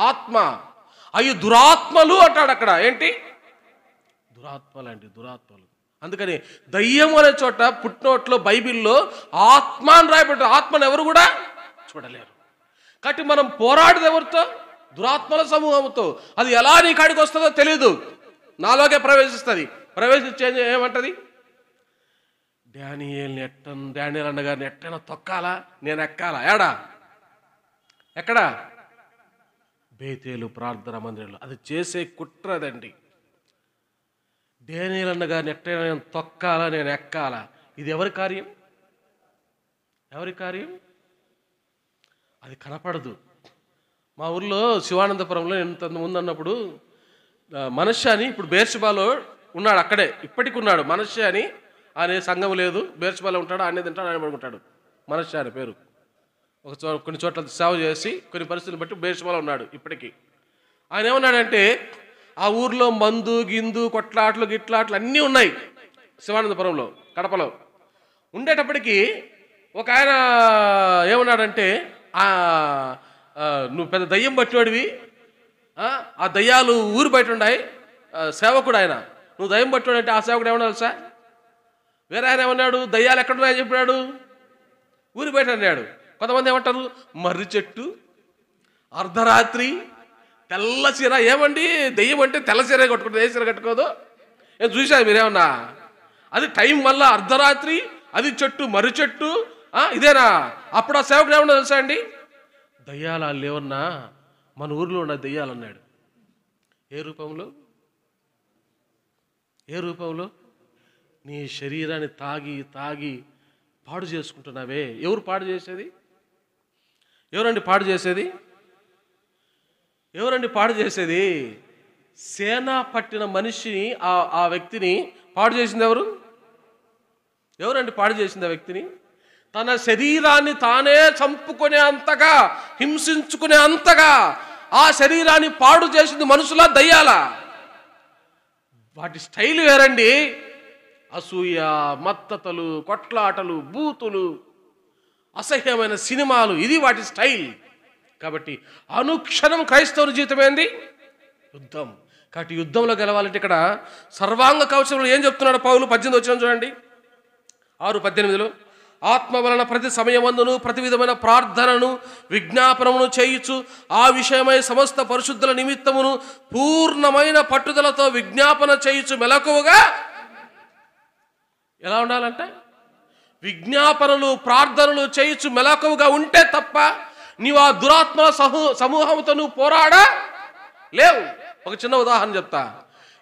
ఆత్మ. అవి దురాత్మలు అంటాడు అక్కడ. ఏంటి? దురాత్మలు. అందుకని దయ్యం అనే చోట పుట్టినోట్లో బైబిల్లో ఆత్మ అని రాయబడ్డ. ఆత్మను ఎవరు కూడా చూడలేరు. కాబట్టి మనం పోరాడేది ఎవరితో? దురాత్మల సమూహంతో. అది ఎలా నీ కాడికి వస్తుందో తెలీదు. నాలోకే ప్రవేశిస్తుంది. ప్రవేశించే ఏమంటది? డానియల్ అన్నగారిని ఎట్టైనా తొక్కాలా, నేను ఎక్కాలా? ఎక్కడా? బేతేలు ప్రార్థన మందిరంలో. అది చేసే కుట్రదండి. డానియల్ అన్నగారిని ఎట్టైనా నేను తొక్కాలా, నేను ఎక్కాలా? ఇది ఎవరి కార్యం? అది కనపడదు. మా ఊర్లో శివానందపురంలో ఎంత ముందు అన్నప్పుడు మనశ్శ అని, ఇప్పుడు బేర్షబాలో ఉన్నాడు, అక్కడే ఇప్పటికి ఉన్నాడు. మనశ్శ అని అనే సంఘం లేదు, బేర్షబాలో ఉంటాడు. ఆయన తింటాడు, ఆయన పడుకుంటాడు. మనశ్శ అనే పేరు. కొన్ని చోట్ల సేవ చేసి కొన్ని పరిస్థితులు బట్టి బేర్షబాలో ఉన్నాడు ఇప్పటికీ. ఆయన ఏమన్నాడంటే ఆ ఊర్లో మందు గిందు కొట్లాట్లు గిట్లాట్లు అన్నీ ఉన్నాయి. శివానందపురంలో, కడపలో ఉండేటప్పటికీ ఒక ఆయన ఏమన్నాడంటే నువ్వు పెద్ద దయ్యం పట్టినోడివి, ఆ దయ్యాలు ఊరు బయట ఉన్నాయి. సేవకుడు ఆయన. నువ్వు దయ్యం పట్టినోడు అంటే ఆ సేవకుడు ఏమన్నా తెలుసా? వేరే ఆయన ఏమన్నాడు? దయ్యాలు ఎక్కడున్నాయని చెప్పాడు? ఊరి బయట అన్నాడు. కొంతమంది ఏమంటారు? మర్రి చెట్టు, అర్ధరాత్రి, తెల్ల చీర. ఏమండి దెయ్యం అంటే తెల్ల చీర కట్టుకుంటుంది, ఏ చీర కట్టుకోదు? ఏం చూశారు మీరేమన్నా? అది టైం వల్ల అర్ధరాత్రి, అది చెట్టు, మర్రి చెట్టు, ఇదేనా? అప్పుడు ఆ సేవకుడు ఏమన్నా తెలుసా అండి, దయ్యాలు లేవన్నా, మన ఊరిలో ఉన్న దయ్యాలు అన్నాడు. ఏ రూపంలో? ఏ రూపంలో? నీ శరీరాన్ని తాగి తాగి పాడు చేసుకుంటున్నావే. ఎవరు పాడు చేసేది? ఎవరండి పాడు చేసేది? ఎవరండి పాడు చేసేది? సేన పట్టిన మనిషిని, ఆ వ్యక్తిని పాడు చేసింది ఎవరు? ఎవరండి పాడు చేసింది ఆ వ్యక్తిని? తన శరీరాన్ని తానే చంపుకునే అంతగా, హింసించుకునే అంతగా ఆ శరీరాన్ని పాడు చేసింది మనుషుల, దయ్యాల? వాటి స్టైల్ వేరండి. అసూయ, మత్తతలు, కొట్లాటలు, బూతులు, అసహ్యమైన సినిమాలు, ఇది వాటి స్టైల్. కాబట్టి అనుక్షణం క్రైస్తవుని జీవితం ఏంది? యుద్ధం. కాబట్టి యుద్ధంలో గెలవాలంటే ఇక్కడ సర్వాంగ కవచంలో ఏం చెప్తున్నాడు పౌలు? 18 వచనం చూడండి, 6:18. ఆత్మ వలన ప్రతి సమయమందును ప్రతి విధమైన ప్రార్థనను విజ్ఞాపనమును చేయుచు ఆ విషయమై సమస్త పరిశుద్ధుల నిమిత్తమును పూర్ణమైన పట్టుదలతో విజ్ఞాపన చేయుచు మెలకువగా. ఎలా ఉండాలంటే విజ్ఞాపనలు ప్రార్థనలు చేయుచు మెలకువగా ఉంటే తప్ప నీవు ఆ దురాత్మల సమూహంతో నువ్వు పోరాడా లేవు. ఒక చిన్న ఉదాహరణ చెప్తా.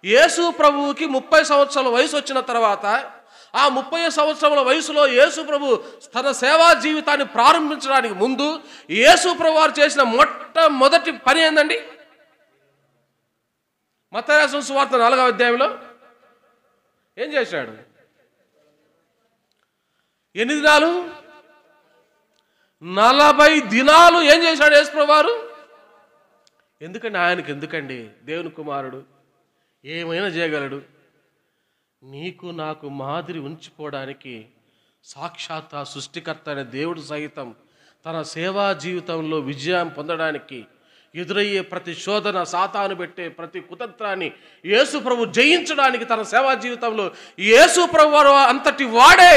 యేసు ప్రభువుకి 30 సంవత్సరాల వయసు వచ్చిన తర్వాత, ఆ 30 సంవత్సరాల వయసులో యేసు ప్రభు తన సేవా జీవితాన్ని ప్రారంభించడానికి ముందు యేసు ప్రభు వారు చేసిన మొట్టమొదటి పని ఏందండి? మత్తయి రాసిన సువార్త 4వ అధ్యాయంలో ఏం చేశాడు? ఎన్ని దినాలు? 40 దినాలు ఏం చేశాడు యేసు ప్రభు వారు? ఎందుకండి ఆయనకి? ఎందుకండి? దేవుని కుమారుడు, ఏమైనా చేయగలడు. నీకు నాకు మాదిరి ఉంచిపోవడానికి సాక్షాత్ సృష్టికర్త అయిన దేవుడు సహితం తన సేవా జీవితంలో విజయం పొందడానికి ఎదురయ్యే ప్రతి శోధన, సాతాను పెట్టే ప్రతి కుతంత్రాన్ని యేసు ప్రభు జయించడానికి తన సేవా జీవితంలో యేసు ప్రభు వారు అంతటి వాడే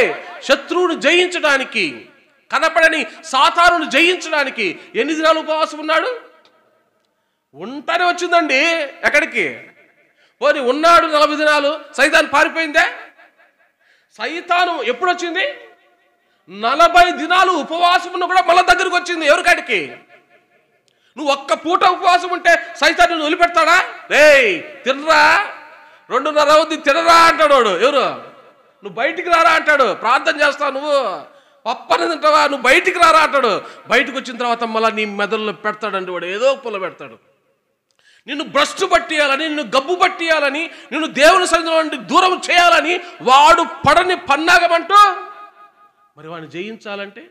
శత్రువును జయించడానికి, కనపడని సాతానును జయించడానికి ఎన్ని దినాలు ఉపవాసం ఉన్నాడు? ఉంటానే వచ్చిందండి. ఎక్కడికి పోనీ ఉన్నాడు 40 దినాలు. సైతాను పారిపోయిందే? సైతాను ఎప్పుడు వచ్చింది? 40 దినాలు ఉపవాసం ఉన్న కూడా మళ్ళీ దగ్గరికి వచ్చింది. ఎవరికాడికి? నువ్వు ఒక్క పూట ఉపవాసం ఉంటే సైతాన్ని నువ్వు వదిలిపెడతాడా? రేయ్ తినరా, 2:30 అవుద్ది తినరా అంటాడు వాడు. ఎవరు? నువ్వు బయటికి రారా అంటాడు. ప్రార్థన చేస్తావు, నువ్వు పప్పని తింటావా, నువ్వు బయటికి రారా అంటాడు. బయటకు వచ్చిన తర్వాత మళ్ళీ నీ మెదడులో పెడతాడండి వాడు, ఏదో పొల పెడతాడు. నిన్ను భ్రష్టు పట్టియాలని, నిన్ను గబ్బు పట్టియాలని, నిన్ను దేవుని సన్నిధిలో నుండి దూరం చేయాలని వాడు పడని పన్నాగమంటూ. మరి వాడిని జయించాలంటే,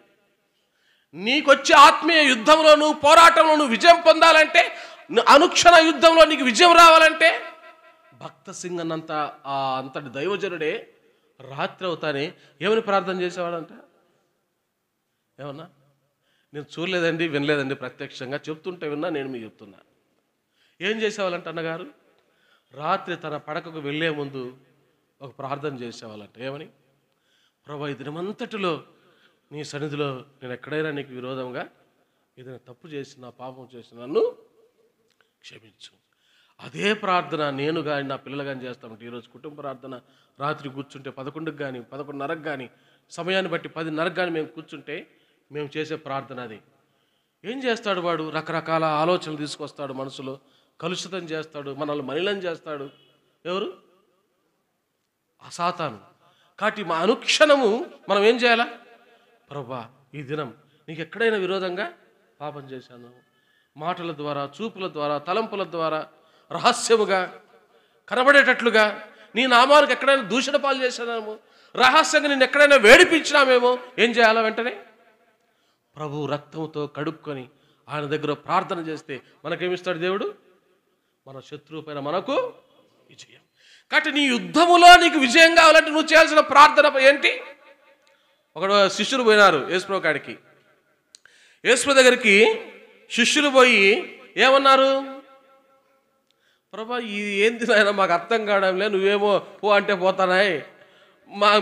నీకొచ్చే ఆత్మీయ యుద్ధంలో నువ్వు పోరాటంలో నువ్వు విజయం పొందాలంటే, అనుక్షణ యుద్ధంలో నీకు విజయం రావాలంటే, భక్త సింగ్ అన్నంత అంతటి దైవజనుడే రాత్రి అవుతానే ఏమని ప్రార్థన చేసేవాడంట? ఏమన్నా? నేను చూడలేదండి, వినలేదండి, ప్రత్యక్షంగా చెప్తుంటే విన్నా, నేను మీకు చెప్తున్నా. ఏం చేసేవాళ్ళంట అన్నగారు? రాత్రి తన పడకకు వెళ్ళే ముందు ఒక ప్రార్థన చేసేవాళ్ళంట. ఏమని? ప్రభా, ఈ దినమంతటిలో నీ సన్నిధిలో నేను ఎక్కడైనా నీకు విరోధంగా ఏదైనా తప్పు చేసిన, పాపం చేసిన నన్ను క్షమించు. అదే ప్రార్థన నేను కానీ నా పిల్లలు కానీ చేస్తామంటే, ఈరోజు కుటుంబ ప్రార్థన రాత్రి కూర్చుంటే 11కి కానీ 11:30కి కానీ సమయాన్ని బట్టి 10:30కి కానీ మేము కూర్చుంటే మేము చేసే ప్రార్థన అది. ఏం చేస్తాడు వాడు? రకరకాల ఆలోచనలు తీసుకొస్తాడు, మనసులో కలుషితం చేస్తాడు, మనల్ని మలినం చేస్తాడు. ఎవరు? ఆ సాతాను. కాబట్టి మా అనుక్షణము మనం ఏం చేయాలా? ప్రభా, ఈ దినం నీకు ఎక్కడైనా విరోధంగా పాపం చేశాను, మాటల ద్వారా, చూపుల ద్వారా, తలంపుల ద్వారా, రహస్యముగా కనబడేటట్లుగా నీ నామానికి ఎక్కడైనా దూషణ పాలు చేశానేమో, రహస్యంగా నేను ఎక్కడైనా వేడిపించినామేమో, ఏం చేయాలా? వెంటనే ప్రభు రక్తంతో కడుక్కొని ఆయన దగ్గర ప్రార్థన చేస్తే మనకేమిస్తాడు దేవుడు? మన శత్రువు పైన మనకు విజయం. కాబట్టి నీ యుద్ధములో నీకు విజయం కావాలంటే నువ్వు చేయాల్సిన ప్రార్థన ఏంటి? ఒకడు శిష్యులు పోయినారు యేసుప్రభు కాడికి. యేసుప్రభు దగ్గరికి శిష్యులు పోయి ఏమన్నారు? ప్రభా, ఇది ఏంది నాయన, మాకు అర్థం కావడంలే, నువ్వేమో పో అంటే పోతానాయి,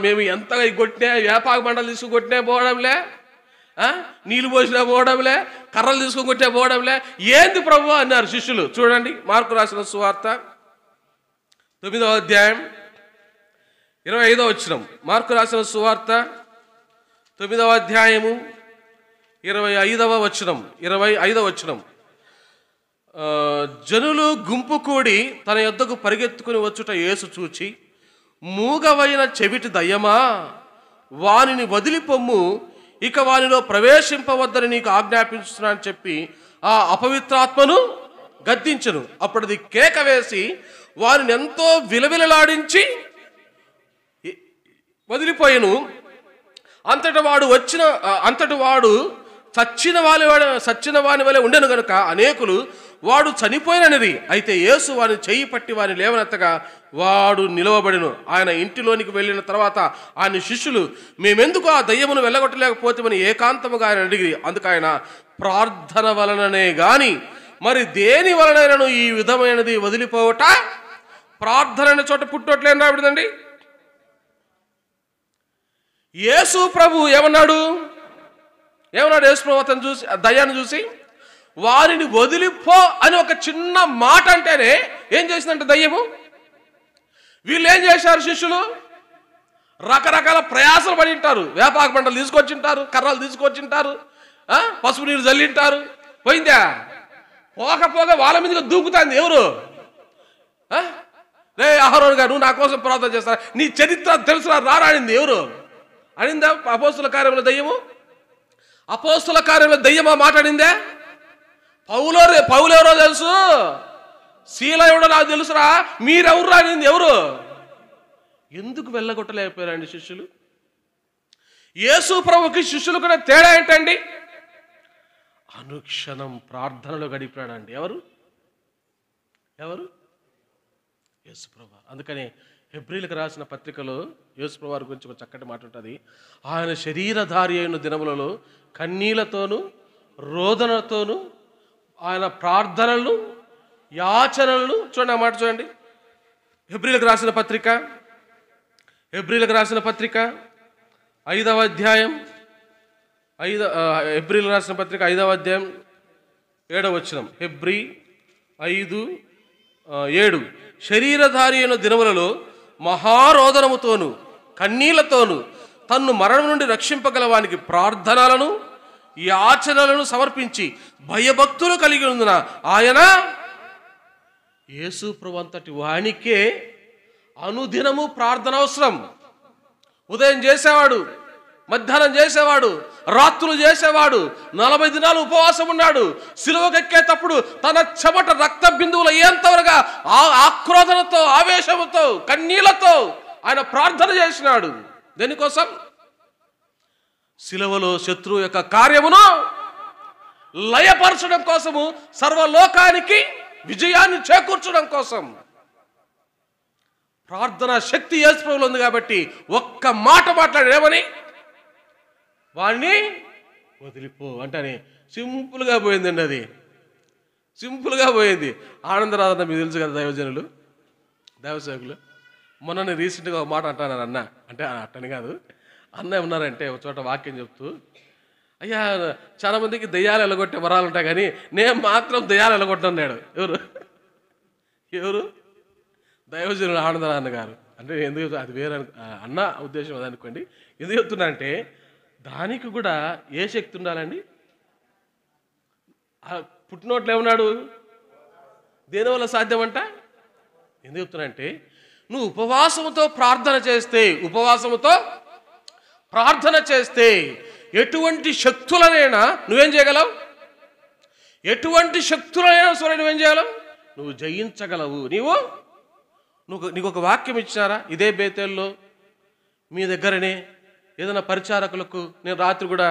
మేము ఎంతగా కొట్టినా, వేపాకు మండలు తీసుకుని కొట్టినా పోవడంలే, నీళ్ళు పోసినా పోవడంలే, కర్రలు తీసుకొని కొట్టినా పోవడంలే, ఏంది ప్రభు అన్నారు శిష్యులు. చూడండి, మార్కు రాసిన సువార్త 9వ అధ్యాయం 25వ వచనం. మార్కు రాసిన సువార్త 9వ అధ్యాయము 25వ వచనం. జనులు గుంపు కూడి తన యొద్దకు పరిగెత్తుకుని వచ్చుట యేసు చూచి, మూగవైన చెవిటి దయ్యమా, వానిని వదిలిపొమ్ము, ఇక వానిలో ప్రవేశింపవద్దని నీకు ఆజ్ఞాపించుతున్నా అని చెప్పి ఆ అపవిత్రాత్మను గద్దించను. అప్పుడది కేక వేసి వారిని ఎంతో విలవిలలాడించి వదిలిపోయెను. అంతటి వాడు చచ్చిన వాని వలె ఉండెను గనుక అనేకులు వాడు చనిపోయిననిది. అయితే యేసు వారిని చెయ్యి పట్టి వారిని లేవనెత్తగా వాడు నిలవబడెను. ఆయన ఇంటిలోనికి వెళ్ళిన తర్వాత ఆయన శిష్యులు, మేమెందుకు ఆ దయ్యమును వెళ్ళగొట్టలేకపోతామని ఏకాంతముగా ఆయన అడిగి, అందుకు ఆయన, ప్రార్థన వలననే గాని మరి దేని వలనైనను ఈ విధమైనది వదిలిపోవట ప్రార్థన అనే చోట పుట్టోట్లేని రాబడిందండి. యేసు ప్రభు ఏమన్నాడు? యేసు ప్రభు అతను చూసి, దయ్యాన్ని చూసి, వారిని వదిలిపో అని ఒక చిన్న మాట అంటేనే ఏం చేసిందంటే దయ్యము. వీళ్ళు ఏం చేశారు? శిష్యులు రకరకాల ప్రయాసలు పడి ఉంటారు. వేపాకు పంటలు తీసుకొచ్చింటారు, కర్రలు తీసుకొచ్చింటారు, పసుపు నీళ్ళు చల్లింటారు. పోయిందా? పోకపోగా వాళ్ళ మీదగా దూకుతాంది ఎవరు? రే అహరోను గారు, నువ్వు నా కోసం ప్రార్థన చేస్తారా? నీ చరిత్ర తెలుసురా రారాడింది ఎవరు? అనిందా అపోస్తుల కార్యంలో దయ్యము? అపోస్తుల కార్యంలో దయ్యమా మాట్లాడిందే? పౌలు ఎవరో తెలుసు, శీల ఎవడో నాకు తెలుసురా, మీరెవరు అనింది ఎవరు? ఎందుకు వెళ్ళగొట్టలేకపోయారండి శిష్యులు? యేసు ప్రభుకి శిష్యులు కూడా తేడా ఏంటండి? అనుక్షణం ప్రార్థనలో గడిపాడండి. ఎవరు? యేసు ప్రభు. అందుకని హెబ్రీలకు రాసిన పత్రికలో యేసు ప్రభు వారి గురించి ఒక చక్కటి మాట ఉంటుంది. ఆయన శరీరధారి అయిన దినములలో కన్నీళ్లతోనూ రోదనతోనూ ఆయన ప్రార్థనలను యాచనలను చూడండి. ఆ మాట చూడండి. హెబ్రీలకు రాసిన పత్రిక 5వ అధ్యాయం 7వ వచనం. హెబ్రీ 5:7. శరీరధారి అయిన దినములలో మహారోదనముతోను కన్నీళ్లతోను తన్ను మరణం నుండి రక్షింపగలవానికి ప్రార్థనలను యాచనలను సమర్పించి భయభక్తులు కలిగి ఉందిన ఆయన యేసు ప్రభు అంతటి వానికే అనుదినము ప్రార్థన అవసరం. ఉదయం చేసేవాడు, మధ్యాహ్నం చేసేవాడు, రాత్రులు చేసేవాడు, 40 దినాలు ఉపవాసం ఉన్నాడు. సిలువకెక్కేటప్పుడు తన చెమట రక్త బిందువులు అయ్యేంతవరగా ఆక్రోధనతో, ఆవేశంతో, కన్నీళ్లతో ఆయన ప్రార్థన చేసినాడు. దేనికోసం? సిలువలో శత్రువు యొక్క కార్యమును లయపరచడం కోసము, సర్వలోకానికి విజయాన్ని చేకూర్చడం కోసం. ప్రార్థన శక్తి యేసు ప్రభువులో ఉంది కాబట్టి ఒక్క మాట మాట్లాడేమని, వాడిని వదిలిపో అంటేనే సింపుల్గా పోయిందండి. అది సింపుల్గా పోయింది. ఆనందరాధన మీకు తెలుసు కదా, దైవసేవకులు. మొన్న రీసెంట్గా ఒక మాట అంటాను అన్న, అంటే అట్టని కాదు, అన్న ఉన్నారంటే ఒక చోట వాక్యం చెప్తూ, అయ్యా చాలా మందికి దయ్యాలు ఎలగొట్టే వరాలు ఉంటాయి కానీ నేను మాత్రం దయ్యాలు ఎలగొట్టన్నాడు. ఎవరు? దైవజనుడు ఆనందరాధన గారు. అంటే ఎందుకు, అది వేరే అన్న ఉద్దేశం అదనుకోండి. ఎందుకు చెప్తున్నా అంటే, దానికి కూడా ఏ శక్తి ఉండాలండి? పుట్టినోట్లు ఏమన్నాడు? దేనివల్ల సాధ్యమంట? ఎందుకు చెప్తున్నా అంటే, నువ్వు ఉపవాసముతో ప్రార్థన చేస్తే ఎటువంటి శక్తులనైనా నువ్వేం చేయగలవు? ఎటువంటి శక్తులైనా సరే నువ్వేం చేయగలవు? నువ్వు జయించగలవు. నీకు ఒక వాక్యం ఇచ్చినారా? ఇదే బేతేల్లో మీ దగ్గరనే ఏదైనా పరిచారకులకు, నేను రాత్రి కూడా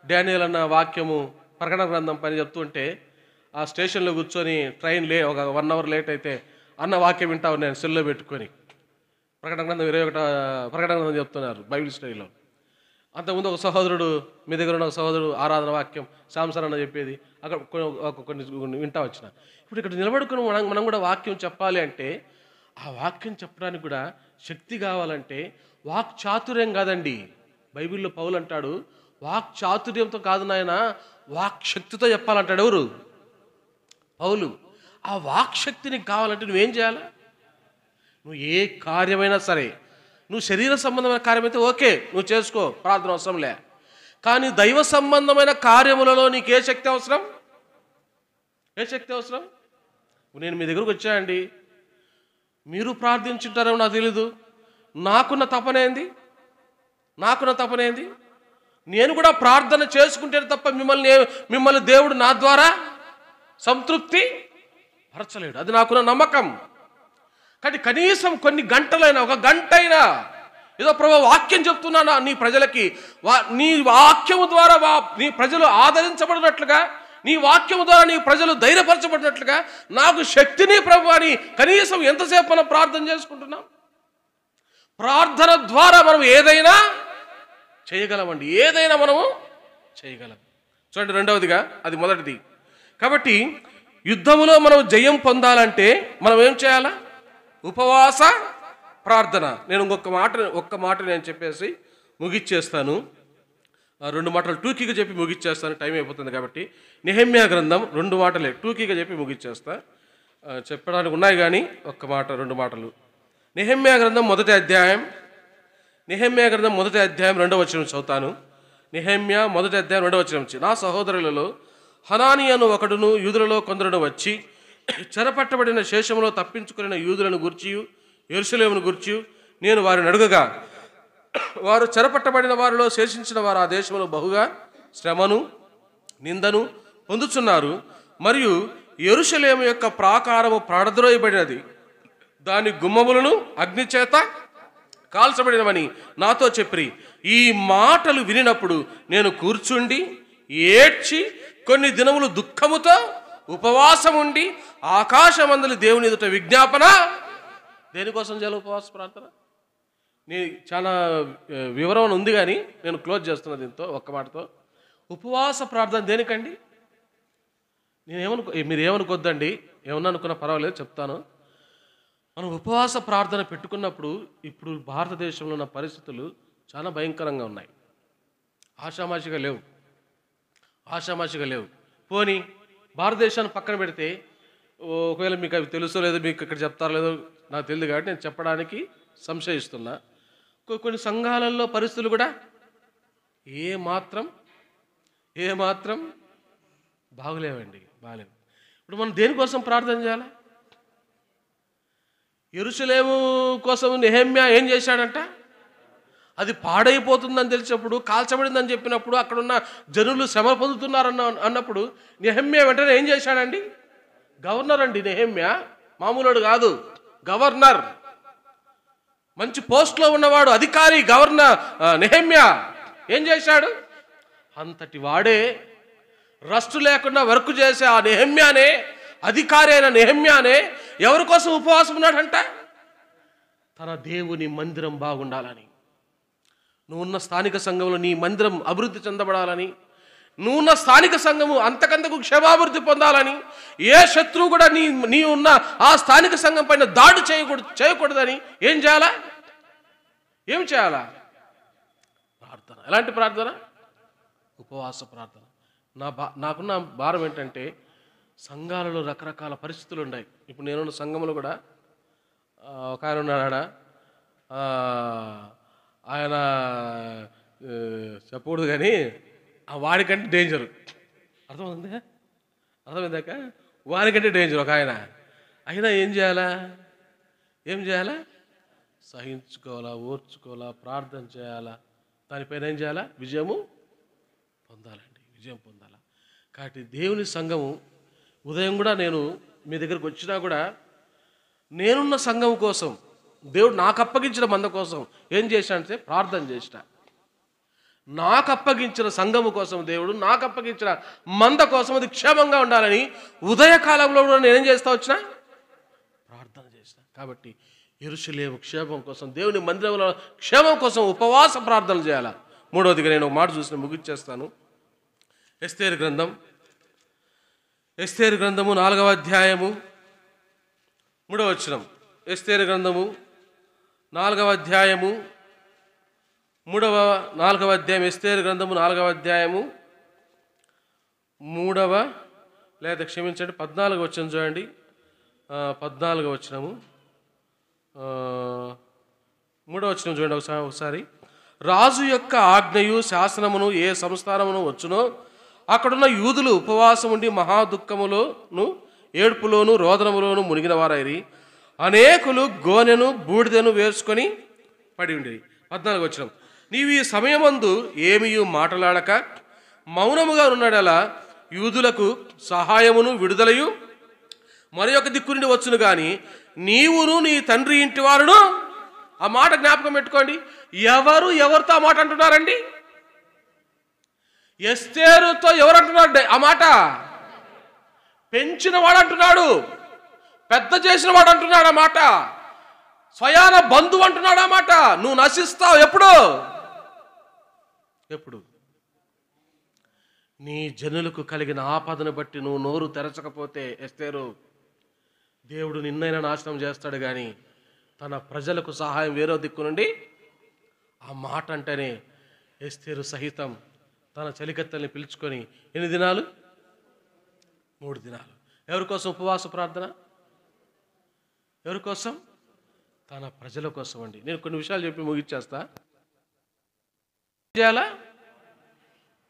డానియేల్ అన్న వాక్యము ప్రకటన గ్రంథం పని చెప్తుంటే ఆ స్టేషన్లో కూర్చొని ట్రైన్ ఒక 1 అవర్ లేట్ అయితే అన్న వాక్యం వింటావు నేను సెల్లో పెట్టుకొని. ప్రకటన గ్రంథం 21 ప్రకటన గ్రంథం చెప్తున్నారు బైబిల్ స్టడీలో. అంతకుముందు ఒక సహోదరుడు, మీ దగ్గర ఉన్న ఒక సహోదరుడు ఆరాధన వాక్యం శాంసన్ అన్న చెప్పేది, అక్కడ కొన్ని వింటా వచ్చిన. ఇప్పుడు ఇక్కడ నిలబడుకుని మనం కూడా వాక్యం చెప్పాలి అంటే, ఆ వాక్యం చెప్పడానికి కూడా శక్తి కావాలంటే వాక్ చాతుర్యం కాదండి. బైబిల్లో పౌలు అంటాడు, వాక్ చాతుర్యంతో కాదు నాయన, వాక్ శక్తితో చెప్పాలంటాడు. ఎవరు? పౌలు. ఆ వాక్ శక్తి నీకు కావాలంటే నువ్వేం చేయాలి? నువ్వు ఏ కార్యమైనా సరే, నువ్వు శరీర సంబంధమైన కార్యమైతే ఓకే, నువ్వు చేసుకో, ప్రార్థన అవసరం లే. కానీ దైవ సంబంధమైన కార్యములలో నీకు ఏ శక్తి అవసరం? ఏ శక్తి అవసరం? నేను మీ దగ్గరకు వచ్చానండి, మీరు ప్రార్థించుంటారో నాకు తెలీదు. నాకున్న తపనేంది? నేను కూడా ప్రార్థన చేసుకుంటే తప్ప మిమ్మల్ని దేవుడు నా ద్వారా సంతృప్తి పరచలేడు. అది నాకున్న నమ్మకం. కానీ కనీసం కొన్ని గంటలైనా, ఒక గంట అయినా ఏదో ప్రభు వాక్యం చెప్తున్నానా నీ ప్రజలకి, నీ వాక్యము ద్వారా నీ ప్రజలు ఆదరించబడినట్లుగా, నీ వాక్యము ద్వారా నీ ప్రజలు ధైర్యపరచబడినట్లుగా నాకు శక్తిని ప్రభు అని కనీసం ఎంతసేపు మనం ప్రార్థన చేసుకుంటున్నాం? ప్రార్థన ద్వారా మనం ఏదైనా చేయగలమండి, ఏదైనా మనము చేయగలం. చూడండి, రెండవదిగా అది మొదటిది. కాబట్టి యుద్ధములో మనం జయం పొందాలంటే మనం ఏం చేయాలా? ఉపవాస ప్రార్థన. నేను ఒక్క మాట నేను చెప్పేసి ముగిచ్చేస్తాను. 2 మాటలు టూకీగా చెప్పి ముగిచ్చేస్తాను, టైం అయిపోతుంది కాబట్టి. నెహెమ్యా గ్రంథం 2 మాటలే టూకీగా చెప్పి ముగిచ్చేస్తా. చెప్పడానికి ఉన్నాయి కానీ 2 మాటలు. నెహెమ్యా గ్రంథం మొదటి అధ్యాయం 2వ వచనం చదువుతాను. నెహెమ్యా మొదటి అధ్యాయం 2వ వచనం నుంచి, నా సహోదరులలో హనానీ అను ఒకడును యూదులలో కొందరును వచ్చి చెరపట్టబడిన శేషములో తప్పించుకున్న యూదులను గూర్చియు యెరూషలేమును గూర్చియు నేను వారిని అడుగగా, వారు చెరపట్టబడిన వారిలో శేషించిన వారు ఆ దేశంలో బహుగా శ్రమను నిందను పొందుచున్నారు. మరియు యెరూషలేము యొక్క ప్రాకారము పడద్రోయబడినది, దాని గుమ్మములను అగ్నిచేత కాల్చబడినవని నాతో చెప్పి, ఈ మాటలు వినినప్పుడు నేను కూర్చుండి ఏడ్చి కొన్ని దినములు దుఃఖముతో ఉపవాసం ఉండి ఆకాశమందలి దేవుని ఎదుట విజ్ఞాపన. దేనికోసం చేయాలి ఉపవాస ప్రార్థన? చాలా వివరణ ఉంది కానీ నేను క్లోజ్ చేస్తున్నా దీంతో ఒక్క మాటతో. ఉపవాస ప్రార్థన దేనికండి? మీరు ఏమనుకోద్దండి, ఏమన్నా అనుకున్నా పర్వాలేదు, చెప్తాను. మనం ఉపవాస ప్రార్థన పెట్టుకున్నప్పుడు ఇప్పుడు భారతదేశంలో ఉన్న పరిస్థితులు చాలా భయంకరంగా ఉన్నాయి. ఆషామాషిగా లేవు. పోనీ భారతదేశాన్ని పక్కన పెడితే, ఒకవేళ మీకు అవి తెలుసో లేదో, మీకు ఇక్కడ చెప్తారో లేదో నాకు తెలియదు కాబట్టి నేను చెప్పడానికి సంశయిస్తున్నా. కొన్ని సంఘాలలో పరిస్థితులు కూడా ఏ మాత్రం బాగలేవు. ఇప్పుడు మనం దేనికోసం ప్రార్థన చేయాలి? యెరూషలేము కోసం నెహెమ్యా ఏం చేశాడంట? అది పాడైపోతుందని తెలిసినప్పుడు, కాల్చబడిందని చెప్పినప్పుడు, అక్కడున్న జనులు శ్రమ పొందుతున్నారన్నప్పుడు నెహెమ్యా వెంటనే ఏం చేశాడండి? గవర్నర్ అండి నెహెమ్యా, మామూలుడు కాదు, గవర్నర్, మంచి పోస్ట్లో ఉన్నవాడు, అధికారి గవర్నర్ నెహెమ్యా. ఏం చేశాడు? అంతటి వాడే రస్టు లేకుండా వర్క్ చేసే ఆ నెహెమ్యానే, అధికారి అయిన నెహెమ్యానే ఎవరి కోసం ఉపవాసం ఉన్నాడంట? తన దేవుని మందిరం బాగుండాలని, నువ్వున్న స్థానిక సంఘంలో నీ మందిరం అభివృద్ధి చెందబడాలని, నువ్వున్న స్థానిక సంఘము అంతకంతకు క్షేమాభివృద్ధి పొందాలని, ఏ శత్రువు కూడా నీ ఉన్న ఆ స్థానిక సంఘం పైన దాడి చేయకూడదని ఏం చేయాలా? ప్రార్థన. ఎలాంటి ప్రార్థన? ఉపవాస ప్రార్థన. నాకున్న భారం ఏంటంటే, సంఘాలలో రకరకాల పరిస్థితులు ఉన్నాయి. ఇప్పుడు నేనున్న సంఘంలో కూడా ఒక ఆయన ఉన్నాడా, ఆయన చెప్పకూడదు కానీ ఆ వాడికంటే డేంజరు. అర్థమైందాక? వాడికంటే డేంజర్ ఒక ఆయన. అయినా ఏం చేయాలా? సహించుకోవాలా, ఓర్చుకోవాలా, ప్రార్థన చేయాలా, దానిపైన ఏం చేయాలా? విజయం పొందాలా. కాబట్టి దేవుని సంఘము ఉదయం కూడా నేను మీ దగ్గరకు వచ్చినా కూడా నేనున్న సంఘం కోసం, దేవుడు నాకు అప్పగించిన మంద కోసం ఏం చేశానంటే ప్రార్థన చేసిన. నాకు అప్పగించిన సంఘము కోసం, దేవుడు నాకు అప్పగించిన మంద కోసం అది క్షేమంగా ఉండాలని ఉదయకాలంలో కూడా నేనేం చేస్తా వచ్చిన? ప్రార్థన చేసిన. కాబట్టి యెరూషలేము క్షేమం కోసం, దేవుని మందిరంలో క్షేమం కోసం ఉపవాస ప్రార్థనలు చేయాలా. మూడవదిగా నేను ఒక మాట చూసిన ముగిచ్చేస్తాను. ఎస్తేరు గ్రంథము 4వ అధ్యాయము 3వ వచనం. ఎస్తేరు గ్రంథము 4వ అధ్యాయము 4వ అధ్యాయం. ఎస్తేరు గ్రంథము 4వ అధ్యాయము 14వ వచనం చూడండి. 14వ వచనము 3వ వచనం చూడండి ఒకసారి. రాజు యొక్క ఆజ్ఞయు శాసనమును ఏ సంస్థానమును వచ్చునో అక్కడున్న యూదులు ఉపవాసం ఉండి మహాదుఃఖములోను ఏడ్పులోను రోదనములోను మునిగిన వారైరి. అనేకులు గోనెను బూడిదను వేసుకొని పడి ఉండేది. 14 వచనం. నీవు ఈ సమయమందు ఏమీ మాటలాడక మౌనముగా ఉన్నాడలా యూదులకు సహాయమును విడుదలయు మరి ఒక దిక్కు నుండి వచ్చును కానీ నీవును నీ తండ్రి ఇంటి వారును. ఆ మాట జ్ఞాపకం పెట్టుకోండి. ఎవరితో ఆ మాట అంటున్నారండి? ఎస్తేరుతో ఎవరు అంటున్నాడు ఆ మాట? పెంచిన వాడు అంటున్నాడు, పెద్ద చేసిన వాడు అంటున్నాడు ఆ మాట, స్వయాన బంధువు అంటున్నాడు ఆ మాట. నువ్వు నశిస్తావు ఎప్పుడు? నీ జనులకు కలిగిన ఆపదను బట్టి నువ్వు నోరు తెరచకపోతే ఎస్తేరు, దేవుడు నిన్నైనా నాశనం చేస్తాడు కానీ తన ప్రజలకు సహాయం వేరే దిక్కు నుండి. ఆ మాట అంటేనే ఎస్తేరు సహితం తన చలికత్తల్ని పిలుచుకొని ఎన్ని దినాలు? 3 దినాలు. ఎవరి కోసం ఉపవాస ప్రార్థన? ఎవరి కోసం? తన ప్రజల కోసం అండి. నేను కొన్ని విషయాలు చెప్పి ముగిచ్చేస్తా. చేయాలా?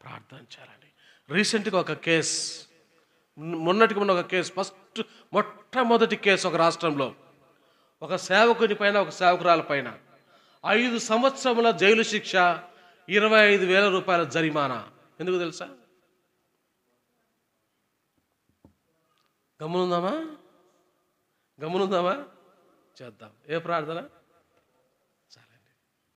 ప్రార్థన చేయాలండి. రీసెంట్గా ఒక కేసు, మొన్నటికి మొన్న ఒక కేసు, మొట్టమొదటి కేసు ఒక రాష్ట్రంలో ఒక సేవకుని పైన ఒక సేవకురాల పైన 5 సంవత్సరముల జైలు శిక్ష, 25,000 రూపాయల జరిమానా. ఎందుకు తెలుసా? గమ్మునుందామా? చేద్దాం. ఏ ప్రార్థన?